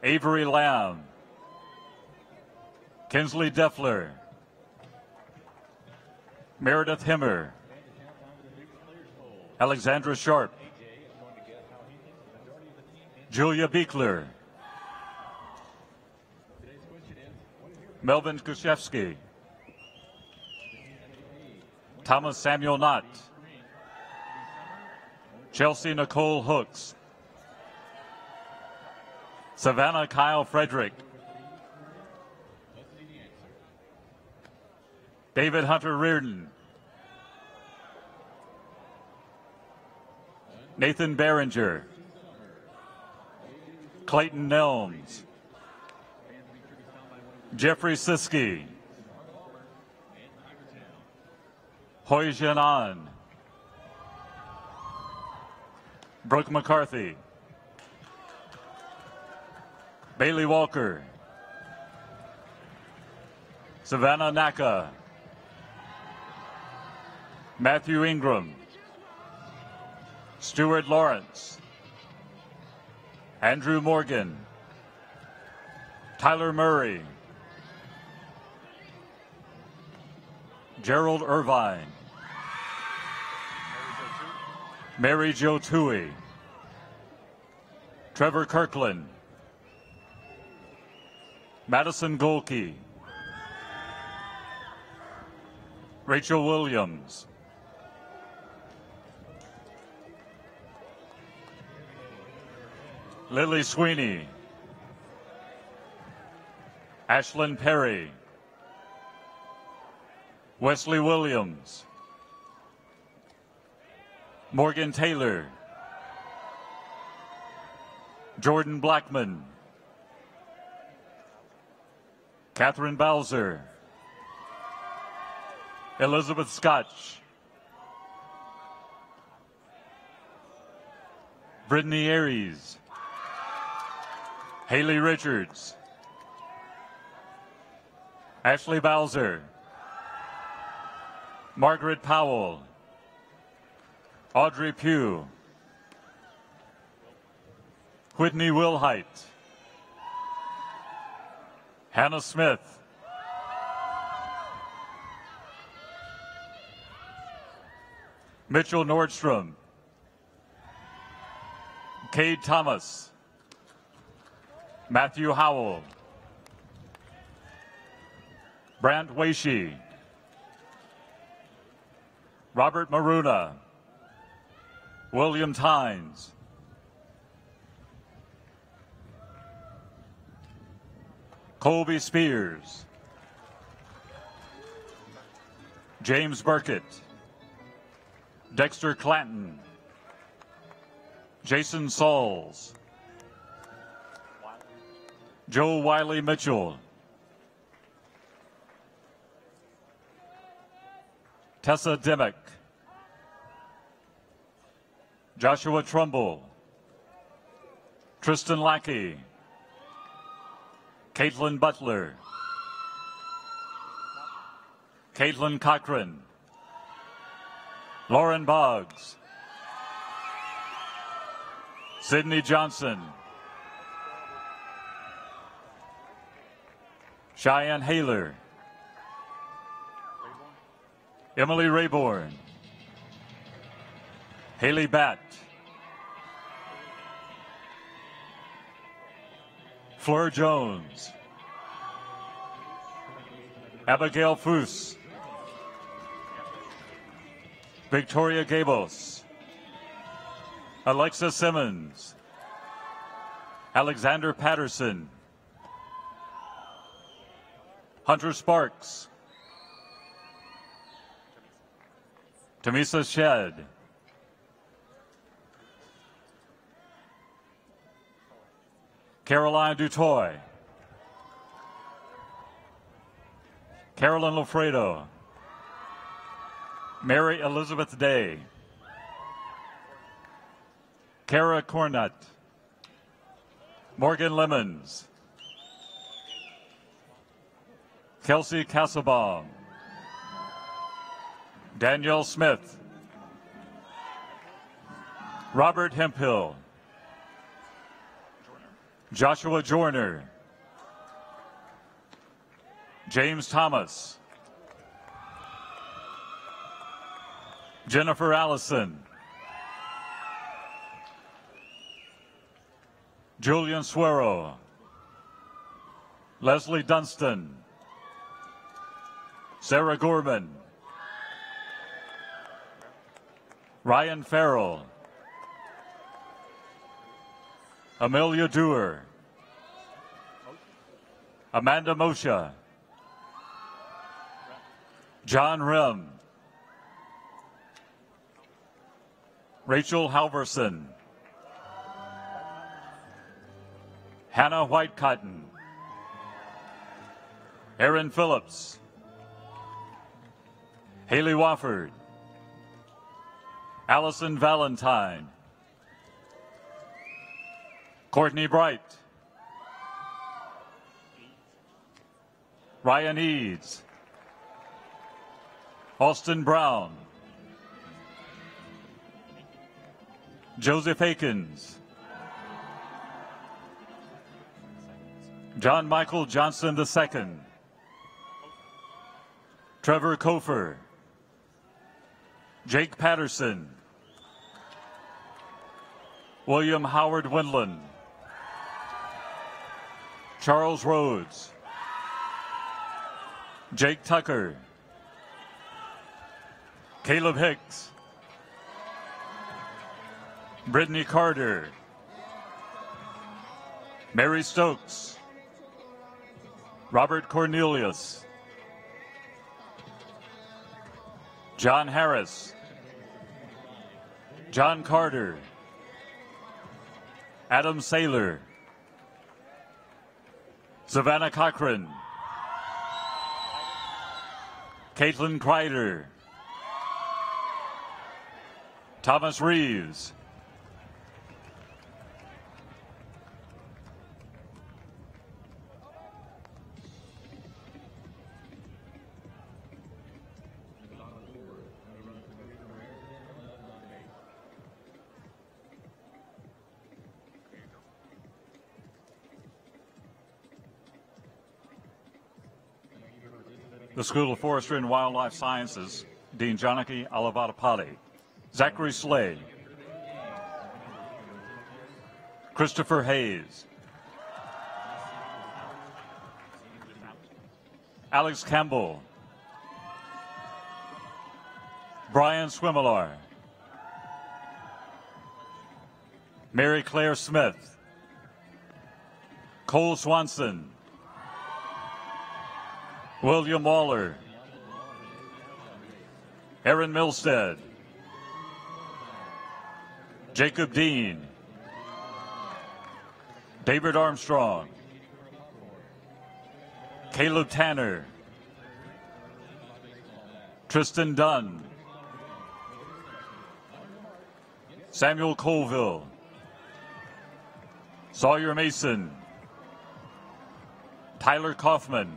Speaker 2: Avery Lamb. Kinsley Deffler. Meredith Himmer. Alexandra Sharp. Julia Beekler. Melvin Kushevsky. Thomas Samuel Knott. Chelsea Nicole Hooks. Savannah Kyle Frederick. David Hunter Reardon. Nathan Behringer. Clayton Nelms. Jeffrey Siskey. Hoi Jianan. Brooke McCarthy. Bailey Walker. Savannah Naka. Matthew Ingram. Stuart Lawrence. Andrew Morgan. Tyler Murray. Gerald Irvine. Mary Jo Toohey. Trevor Kirkland. Madison Golke, Rachel Williams, Lily Sweeney, Ashlyn Perry, Wesley Williams, Morgan Taylor, Jordan Blackman, Catherine Bowser, Elizabeth Scotch, Brittany Aries, Haley Richards, Ashley Bowser, Margaret Powell, Audrey Pugh, Whitney Wilhite, Hannah Smith, Mitchell Nordstrom, Cade Thomas, Matthew Howell, Brant Weishi, Robert Maruna, William Tynes, Colby Spears, James Burkett, Dexter Clanton, Jason Sauls, Joe Wiley Mitchell, Tessa Dimmock, Joshua Trumbull, Tristan Lackey, Caitlin Butler, Caitlin Cochran, Lauren Boggs, Sydney Johnson, Cheyenne Haler, Emily Rayborn, Haley Batt, Fleur Jones, Abigail Foose, Victoria Gabos, Alexa Simmons, Alexander Patterson, Hunter Sparks, Tamisa Shedd, Caroline Dutoy, Carolyn Lofredo, Mary Elizabeth Day, Kara Cornett, Morgan Lemons, Kelsey Castlebaum, Danielle Smith, Robert Hemphill, Joshua Joyner, James Thomas, Jennifer Allison, Julian Suero, Leslie Dunstan, Sarah Gorman, Ryan Farrell, Amelia Dewar, Amanda Mosha, John Rim, Rachel Halverson, Hannah Whitecotton, Aaron Phillips, Haley Wofford, Allison Valentine, Courtney Bright, Ryan Eads, Austin Brown, Joseph Akins, John Michael Johnson II, Trevor Kofer, Jake Patterson, William Howard Windland, Charles Rhodes, Jake Tucker, Caleb Hicks, Brittany Carter, Mary Stokes, Robert Cornelius, John Harris, John Carter, Adam Saylor, Savannah Cochran, Caitlin Kreider, Thomas Reeves, the School of Forestry and Wildlife Sciences, Dean Janaki Alavatapalli, Zachary Slay, Christopher Hayes, Alex Campbell, Brian Swimmelar, Mary Claire Smith, Cole Swanson, William Waller, Aaron Milstead, Jacob Dean, David Armstrong, Caleb Tanner, Tristan Dunn, Samuel Colville, Sawyer Mason, Tyler Kaufman,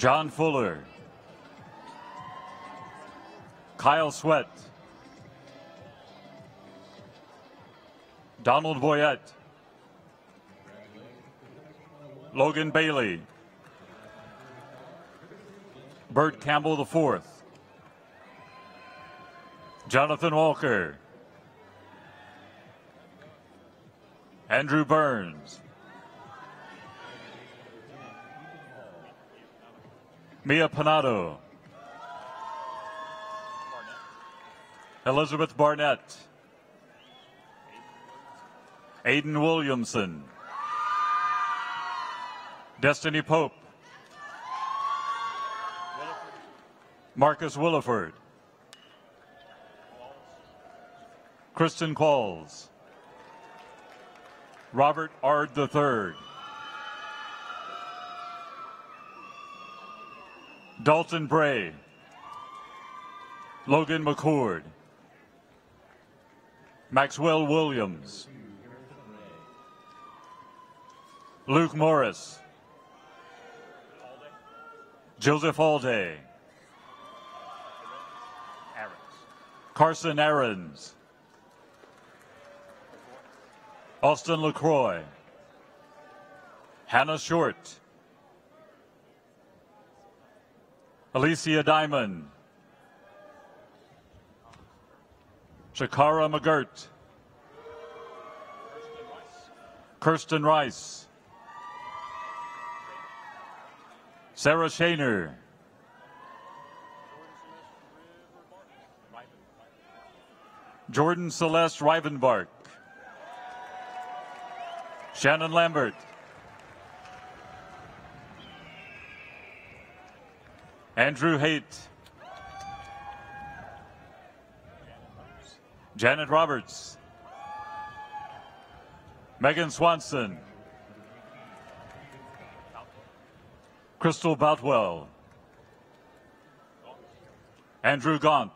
Speaker 2: John Fuller, Kyle Sweat, Donald Boyette, Logan Bailey, Bert Campbell IV, Jonathan Walker, Andrew Burns, Mia Panado, Elizabeth Barnett, Aiden Williamson, Destiny Pope, Marcus Williford, Kristen Qualls, Robert Ard III, Dalton Bray, Logan McCord, Maxwell Williams, Luke Morris, Joseph Alday, Carson Aarons, Austin LaCroix, Hannah Short, Alicia Diamond, Shakara McGirt, Kirsten Rice, Sarah Shaner, Jordan Celeste Rivenbark, Shannon Lambert, Andrew Haight, Janet Roberts, Megan Swanson, Crystal Boutwell, Andrew Gaunt,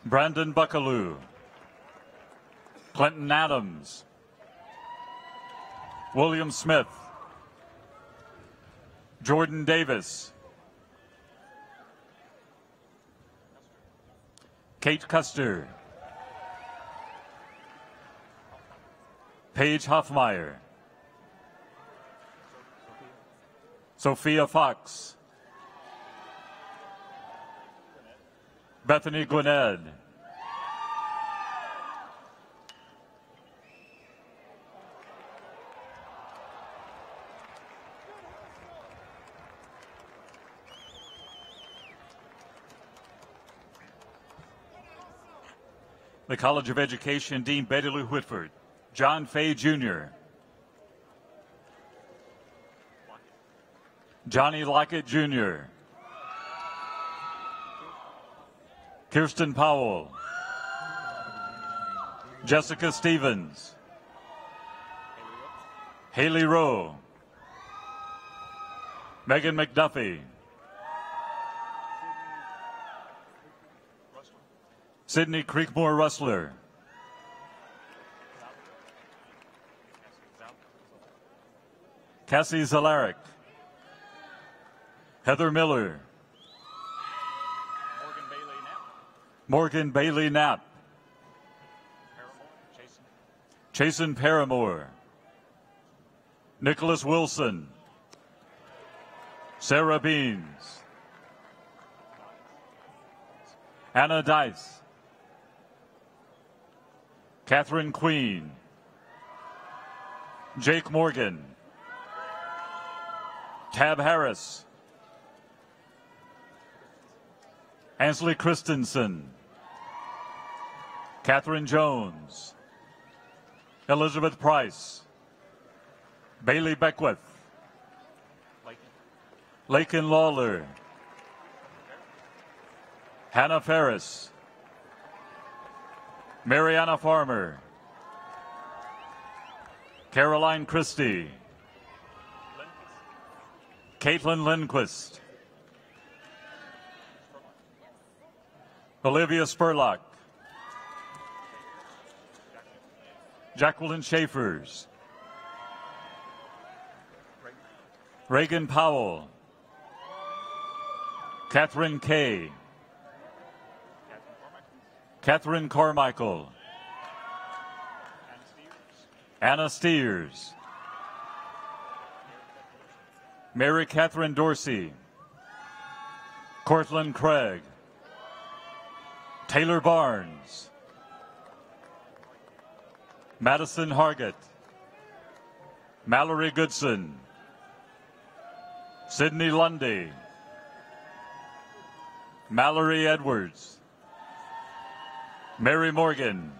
Speaker 2: Brandon Buckaloo, Clinton Adams, William Smith, Jordan Davis, Kate Custer, Paige Hoffmeyer, Sophia Fox, Bethany Gwinnett, the College of Education, Dean Betty Lou Whitford. John Fay, Jr. Johnny Lockett, Jr. Kirsten Powell. Jessica Stevens. Haley Rowe. Megan McDuffie. Sydney Creekmore Rustler. Cassie Zalaric. Heather Miller. Morgan Bailey Knapp. Chasen Paramore. Nicholas Wilson. Sarah Beans. Anna Dice. Catherine Queen. Jake Morgan. Tab Harris. Ansley Christensen. Catherine Jones. Elizabeth Price. Bailey Beckwith. Lakin Lawler. Hannah Ferris. Mariana Farmer. Caroline Christie. Caitlin Lindquist. Olivia Spurlock. Jacqueline Schaefers. Reagan Powell. Catherine Kay. Catherine Carmichael. Anna Steers. Mary Catherine Dorsey. Cortland Craig. Taylor Barnes. Madison Hargett. Mallory Goodson. Sydney Lundy. Mallory Edwards. Mary Morgan.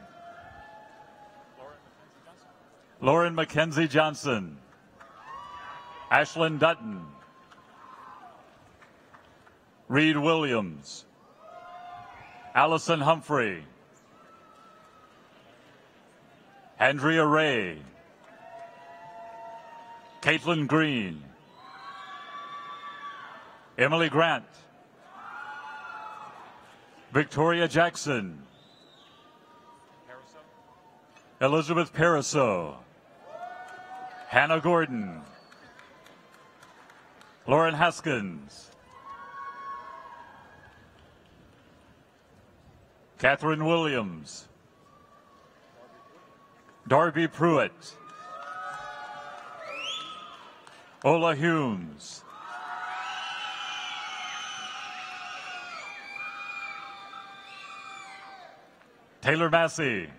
Speaker 2: Lauren Mackenzie Johnson. Ashlyn Dutton. Reed Williams. Allison Humphrey. Andrea Ray. Caitlin Green. Emily Grant. Victoria Jackson. Elizabeth Pariseau. Hannah Gordon. Lauren Haskins. Catherine Williams. Darby Pruitt. Ola Humes. Taylor Massey.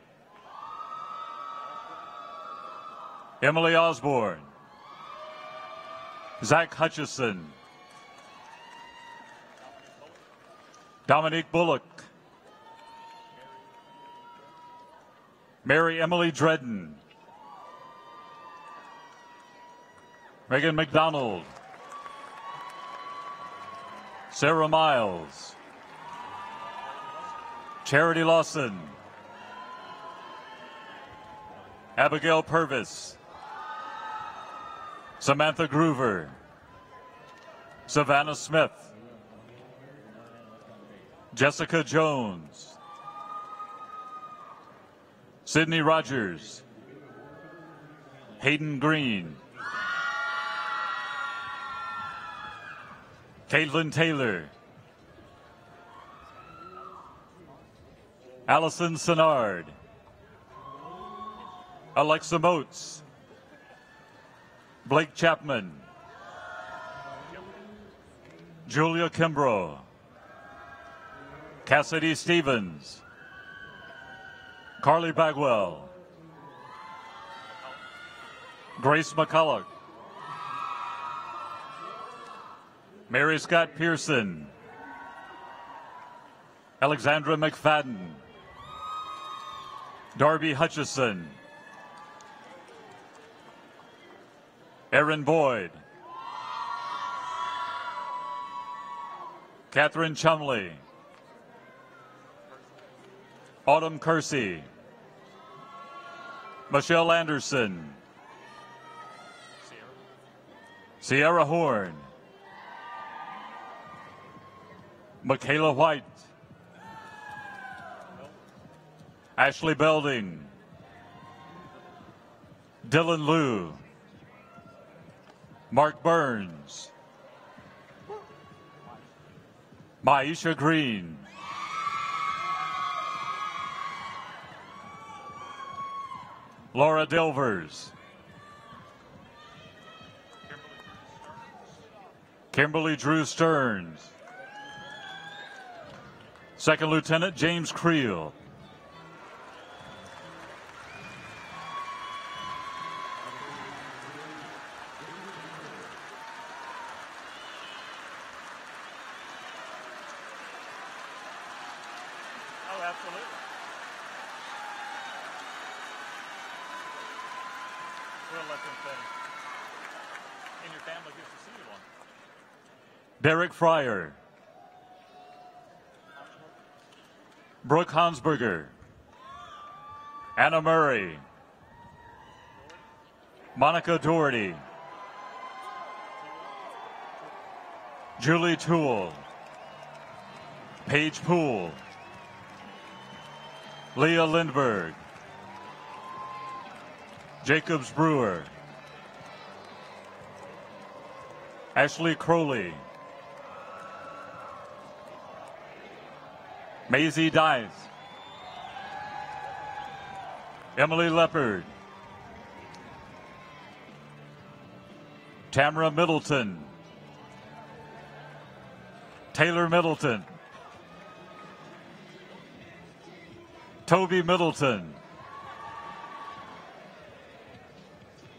Speaker 2: Emily Osborne. Zach Hutchison. Dominique Bullock. Mary Emily Dredden. Megan McDonald. Sarah Miles. Charity Lawson. Abigail Purvis. Samantha Groover. Savannah Smith. Jessica Jones. Sydney Rogers. Hayden Green. Caitlin Taylor. Allison Senard. Alexa Moats. Blake Chapman. Julia Kimbrough. Cassidy Stevens. Carly Bagwell. Grace McCulloch. Mary Scott Pearson. Alexandra McFadden. Darby Hutchison, Aaron Boyd, Catherine Chumley, Autumn Kersey, Michelle Anderson, Sierra Horn, Michaela White, Ashley Belding, Dylan Liu, Mark Burns, Maisha Green, Laura Delvers, Kimberly Drew Stearns, Second Lieutenant James Creel, Derek Fryer, Brooke Hansberger, Anna Murray, Monica Doherty, Julie Toole, Paige Poole, Leah Lindberg, Jacobs Brewer, Ashley Crowley, Maisie Dice, Emily Leopard, Tamara Middleton, Taylor Middleton, Toby Middleton,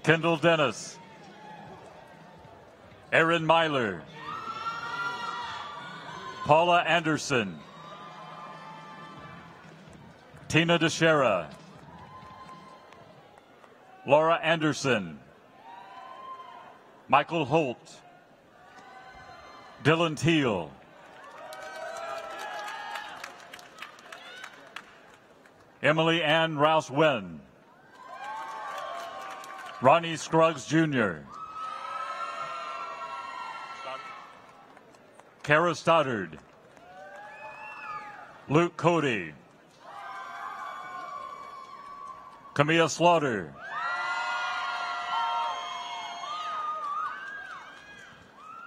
Speaker 2: Kendall Dennis, Erin Myler, Paula Anderson, Tina DeShera, Laura Anderson, Michael Holt, Dylan Teal, Emily Ann Rouse-Wen, Ronnie Scruggs Jr., Kara Stoddard, Luke Cody, Camilla Slaughter,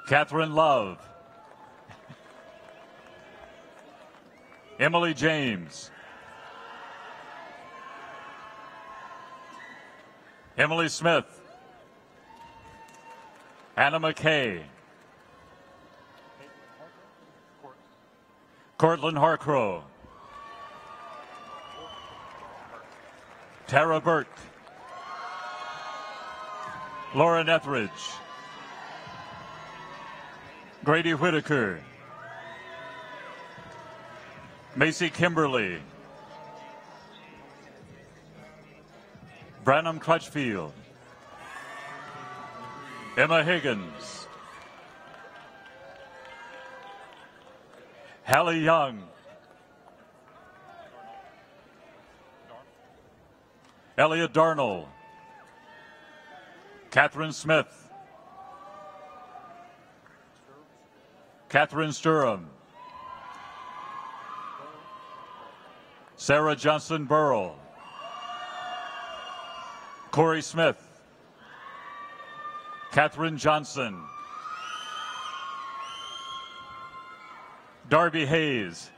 Speaker 2: Catherine Love, Emily James, Emily Smith, Anna McKay, Cortland Harcrow, Tara Burke, Lauren Etheridge, Grady Whitaker, Macy Kimberly, Branham Crutchfield, Emma Higgins, Hallie Young, Elliot Darnell, Catherine Smith, Catherine Sturham, Sarah Johnson Burrell, Corey Smith, Catherine Johnson, Darby Hayes,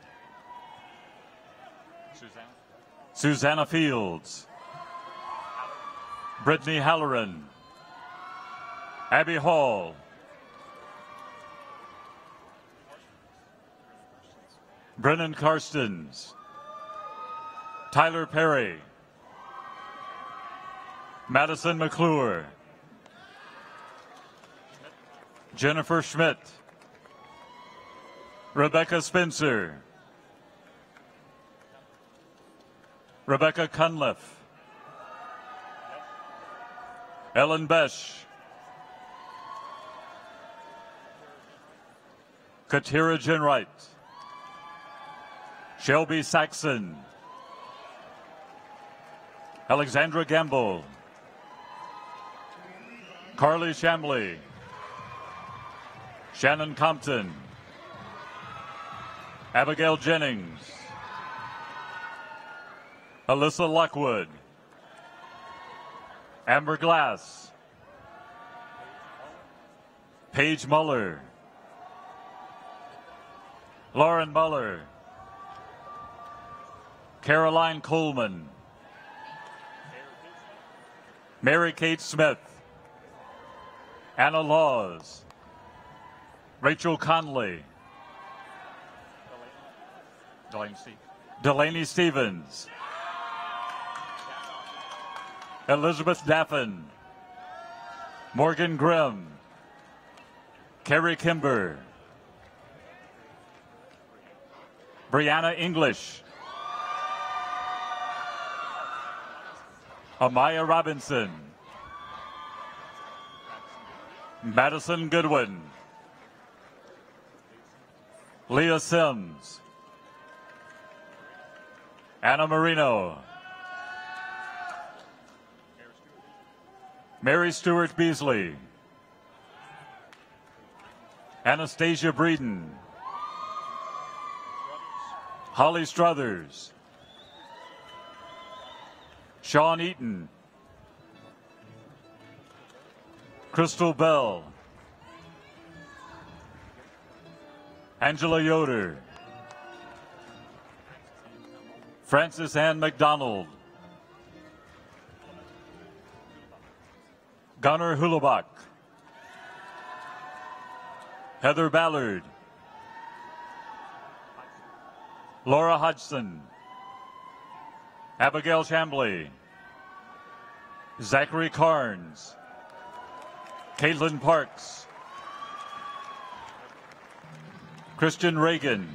Speaker 2: Susanna Fields, Brittany Halloran, Abby Hall, Brennan Karstens, Tyler Perry, Madison McClure, Jennifer Schmidt, Rebecca Spencer, Rebecca Cunliffe, Ellen Besh, Katira Jenwright, Shelby Saxon, Alexandra Gamble, Carly Shamley, Shannon Compton, Abigail Jennings, Alyssa Lockwood, Amber Glass, Paige Muller, Lauren Muller, Caroline Coleman, Mary Kate Smith, Anna Laws, Rachel Conley, Delaney Stevens, Elizabeth Daffin, Morgan Grimm, Carrie Kimber, Brianna English, Amaya Robinson, Madison Goodwin, Leah Sims, Anna Marino, Mary Stewart Beasley, Anastasia Breeden, Holly Struthers, Sean Eaton, Crystal Bell, Angela Yoder, Frances Ann McDonald, Gunnar Hulabach, Heather Ballard, Laura Hodgson, Abigail Chambly, Zachary Carnes, Caitlin Parks, Christian Reagan,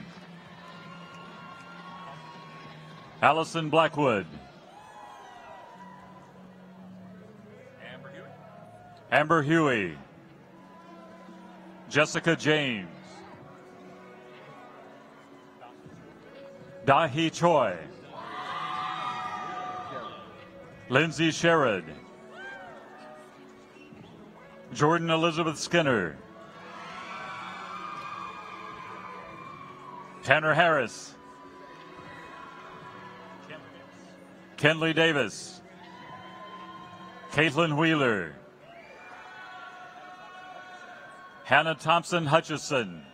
Speaker 2: Allison Blackwood, Amber Huey, Jessica James, Dahi Choi, Lindsay Sherrod, Jordan Elizabeth Skinner, Tanner Harris, Kenley Davis, Caitlin Wheeler, Hannah Thompson Hutchison,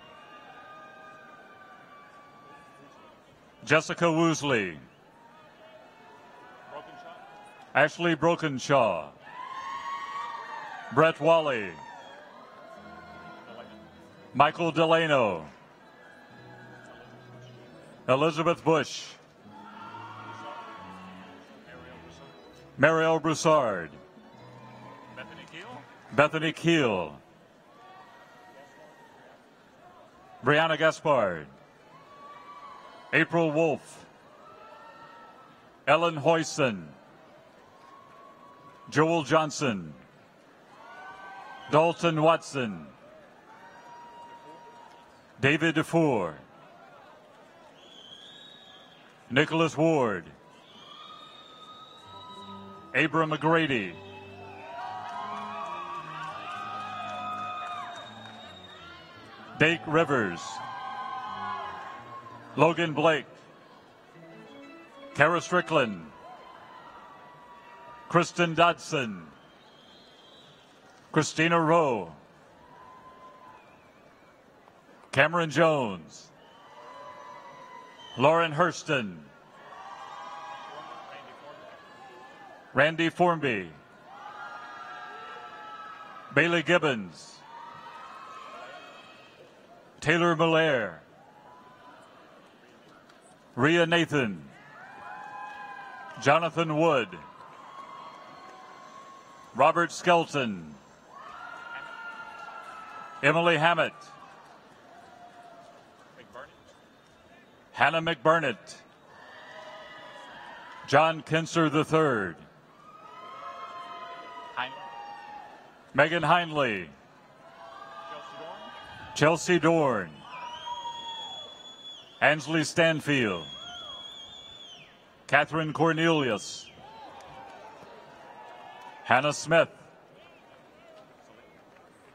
Speaker 2: Jessica Woosley, Ashley Brokenshaw, Brett Wally, Michael Delano, Elizabeth Bush, Mariel Broussard, Bethany Keel, Brianna Gaspard, April Wolf, Ellen Hoyson, Joel Johnson, Dalton Watson, David DeFour, Nicholas Ward, Abram McGrady, Dake Rivers, Logan Blake, Kara Strickland, Kristen Dodson, Christina Rowe, Cameron Jones, Lauren Hurston, Randy Formby, Bailey Gibbons, Taylor Malaire, Rhea Nathan, Jonathan Wood, Robert Skelton, Emily Hammett, Hannah McBurnett, John Kinser III. Megan Hindley. Chelsea Dorn. Ansley Stanfield. Catherine Cornelius. Hannah Smith.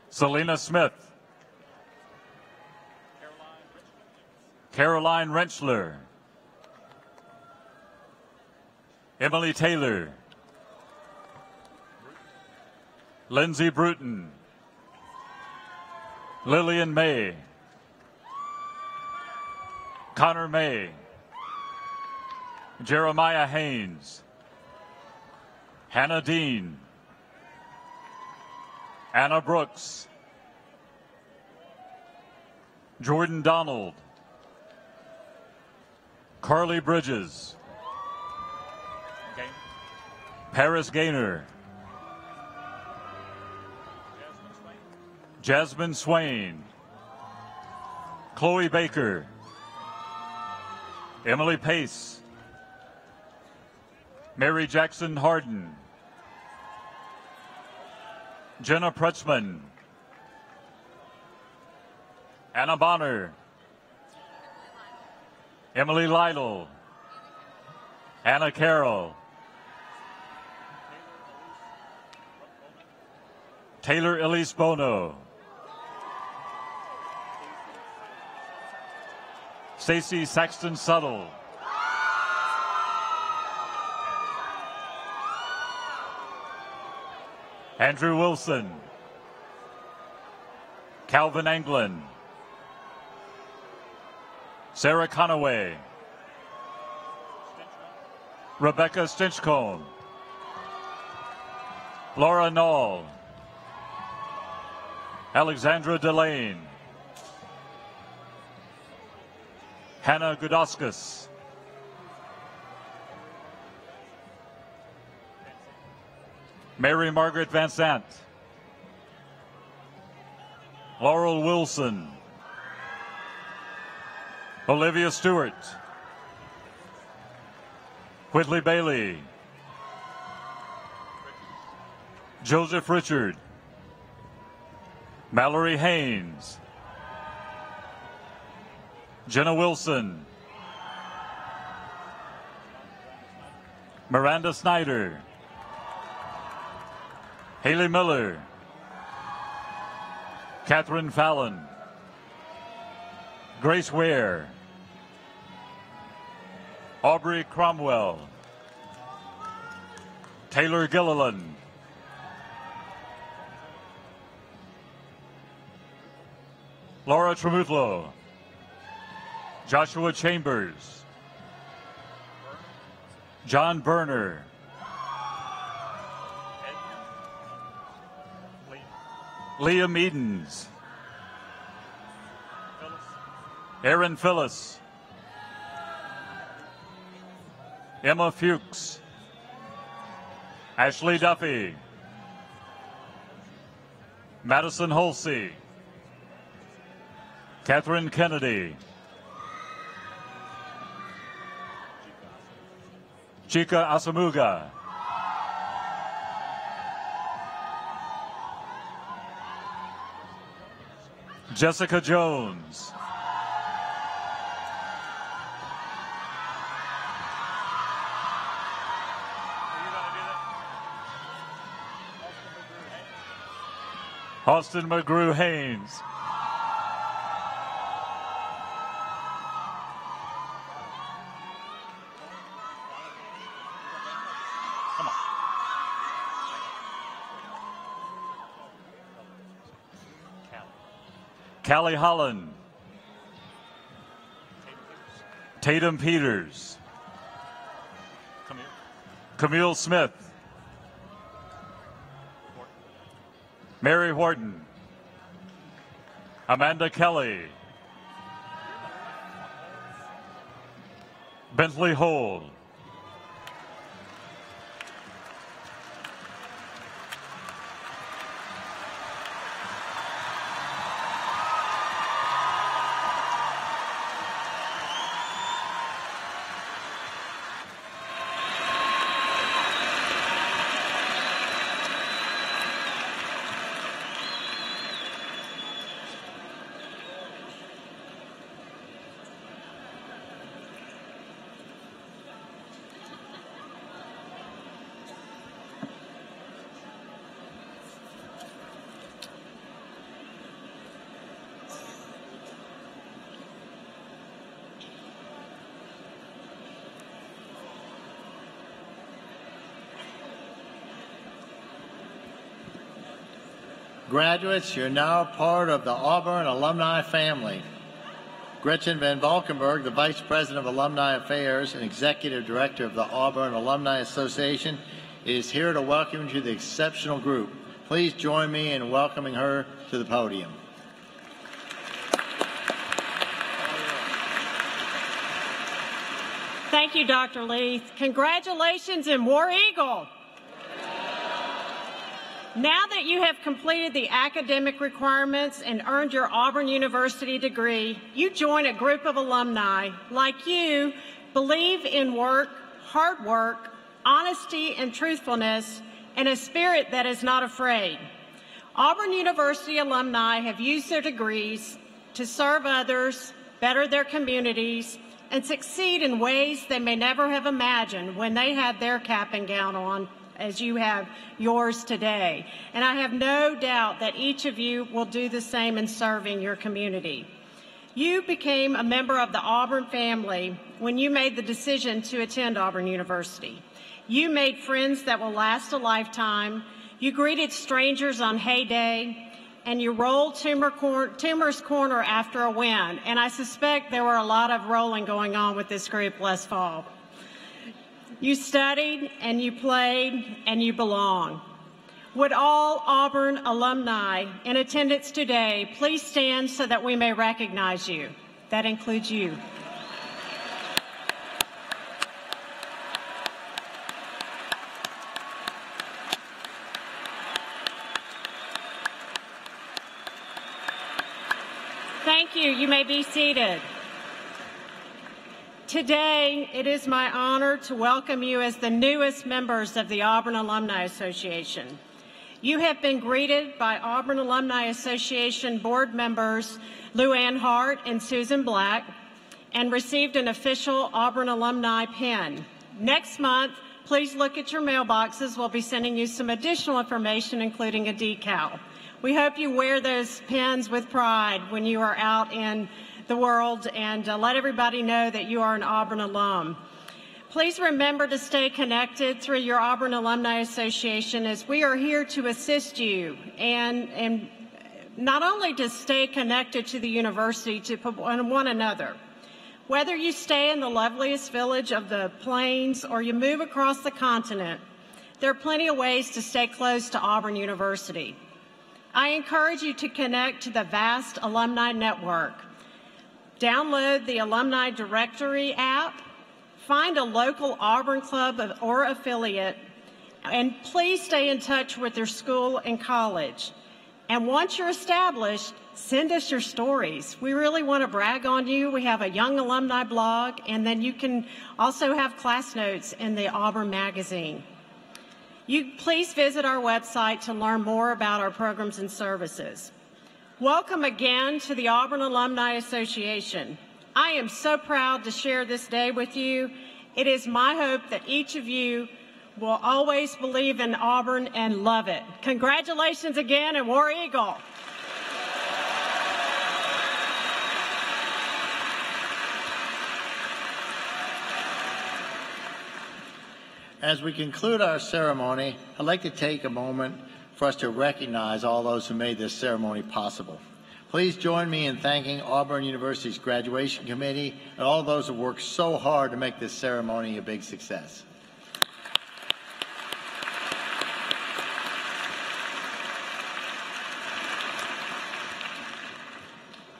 Speaker 2: Selena Smith. Caroline Rentschler. Emily Taylor. Lindsay Bruton. Lillian May. Connor May. Jeremiah Haynes. Hannah Dean. Anna Brooks. Jordan Donald. Carly Bridges. Paris Gaynor. Jasmine Swain. Chloe Baker. Emily Pace. Mary Jackson Harden. Jenna Pretzman. Anna Bonner. Emily Lytle. Anna Carroll. Taylor Elise Bono. Stacy Saxton Suttle. Andrew Wilson. Calvin Anglin. Sarah Conaway. Rebecca Stinchcomb. Laura Knoll. Alexandra Delane. Hannah Gudauskas. Mary Margaret Van Sant. Laurel Wilson. Olivia Stewart. Whitley Bailey. Joseph Richard. Mallory Haynes. Jenna Wilson. Miranda Snyder. Haley Miller. Catherine Fallon. Grace Ware. Aubrey Cromwell. Taylor Gilliland. Laura Tremutlo. Joshua Chambers. John Berner. Liam Edens. Aaron Phyllis. Emma Fuchs. Ashley Duffy. Madison Holsey. Catherine Kennedy. Chika Asamuga. Jessica Jones. Austin McGrew Haynes. Come on. Callie Holland. Tatum Peters. Camille Smith. Mary Horton. Amanda Kelly. Bentley Hole.
Speaker 3: Graduates, you're now part of the Auburn alumni family. Gretchen Van Valkenburg, the Vice President of Alumni Affairs and Executive Director of the Auburn Alumni Association, is here to welcome you to the exceptional group. Please join me in welcoming her to the podium.
Speaker 12: Thank you, Dr. Leith. Congratulations and War Eagle. Now that you have completed the academic requirements and earned your Auburn University degree, you join a group of alumni like you believe in work, hard work, honesty and truthfulness, and a spirit that is not afraid. Auburn University alumni have used their degrees to serve others, better their communities, and succeed in ways they may never have imagined when they had their cap and gown on, as you have yours today. And I have no doubt that each of you will do the same in serving your community. You became a member of the Auburn family when you made the decision to attend Auburn University. You made friends that will last a lifetime. You greeted strangers on Hay Day, and you rolled Tumor's Corner after a win. And I suspect there were a lot of rolling going on with this group last fall. You studied, and you played, and you belong. Would all Auburn alumni in attendance today please stand so that we may recognize you? That includes you. Thank you. You may be seated. Today, it is my honor to welcome you as the newest members of the Auburn Alumni Association. You have been greeted by Auburn Alumni Association board members Lou Ann Hart and Susan Black and received an official Auburn alumni pin. Next month, please look at your mailboxes. We'll be sending you some additional information, including a decal. We hope you wear those pins with pride when you are out in the world and let everybody know that you are an Auburn alum. Please remember to stay connected through your Auburn Alumni Association, as we are here to assist you and not only to stay connected to the university, to one another. Whether you stay in the loveliest village of the Plains or you move across the continent, there are plenty of ways to stay close to Auburn University. I encourage you to connect to the vast alumni network. Download the Alumni Directory app, find a local Auburn club or affiliate, and please stay in touch with your school and college. And once you're established, send us your stories. We really want to brag on you. We have a young alumni blog, and then you can also have class notes in the Auburn magazine. Please visit our website to learn more about our programs and services. Welcome again to the Auburn Alumni Association. I am so proud to share this day with you. It is my hope that each of you will always believe in Auburn and love it. Congratulations again, and War Eagle.
Speaker 3: As we conclude our ceremony, I'd like to take a moment for us to recognize all those who made this ceremony possible. Please join me in thanking Auburn University's graduation committee and all those who worked so hard to make this ceremony a big success.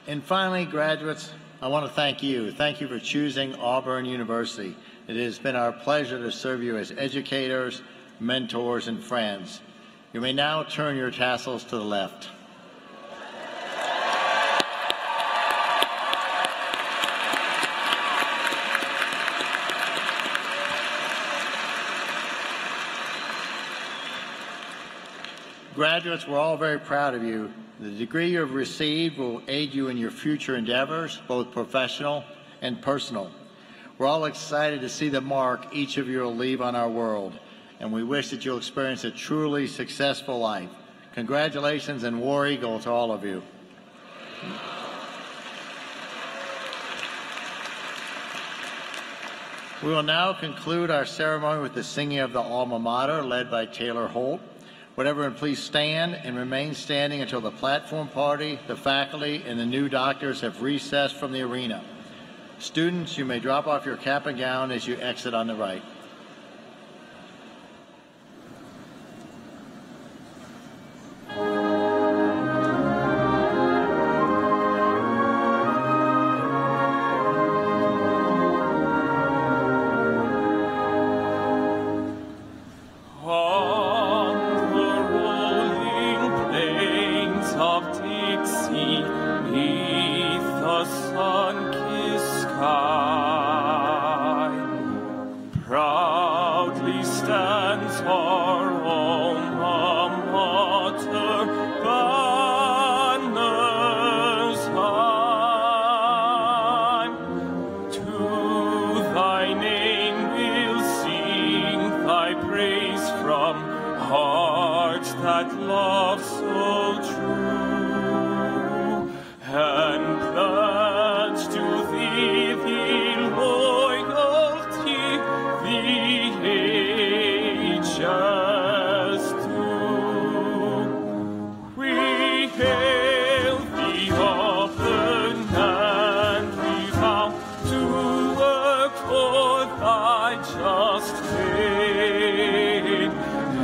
Speaker 3: And finally, graduates, I want to thank you. Thank you for choosing Auburn University. It has been our pleasure to serve you as educators, mentors, and friends. You may now turn your tassels to the left. Graduates, we're all very proud of you. The degree you have received will aid you in your future endeavors, both professional and personal. We're all excited to see the mark each of you will leave on our world, and we wish that you'll experience a truly successful life. Congratulations and War Eagle to all of you. We will now conclude our ceremony with the singing of the Alma Mater, led by Taylor Holt. Whatever, and please stand and remain standing until the platform party, the faculty, and the new doctors have recessed from the arena. Students, you may drop off your cap and gown as you exit on the right.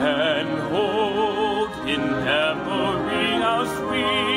Speaker 4: And hold in memory how sweet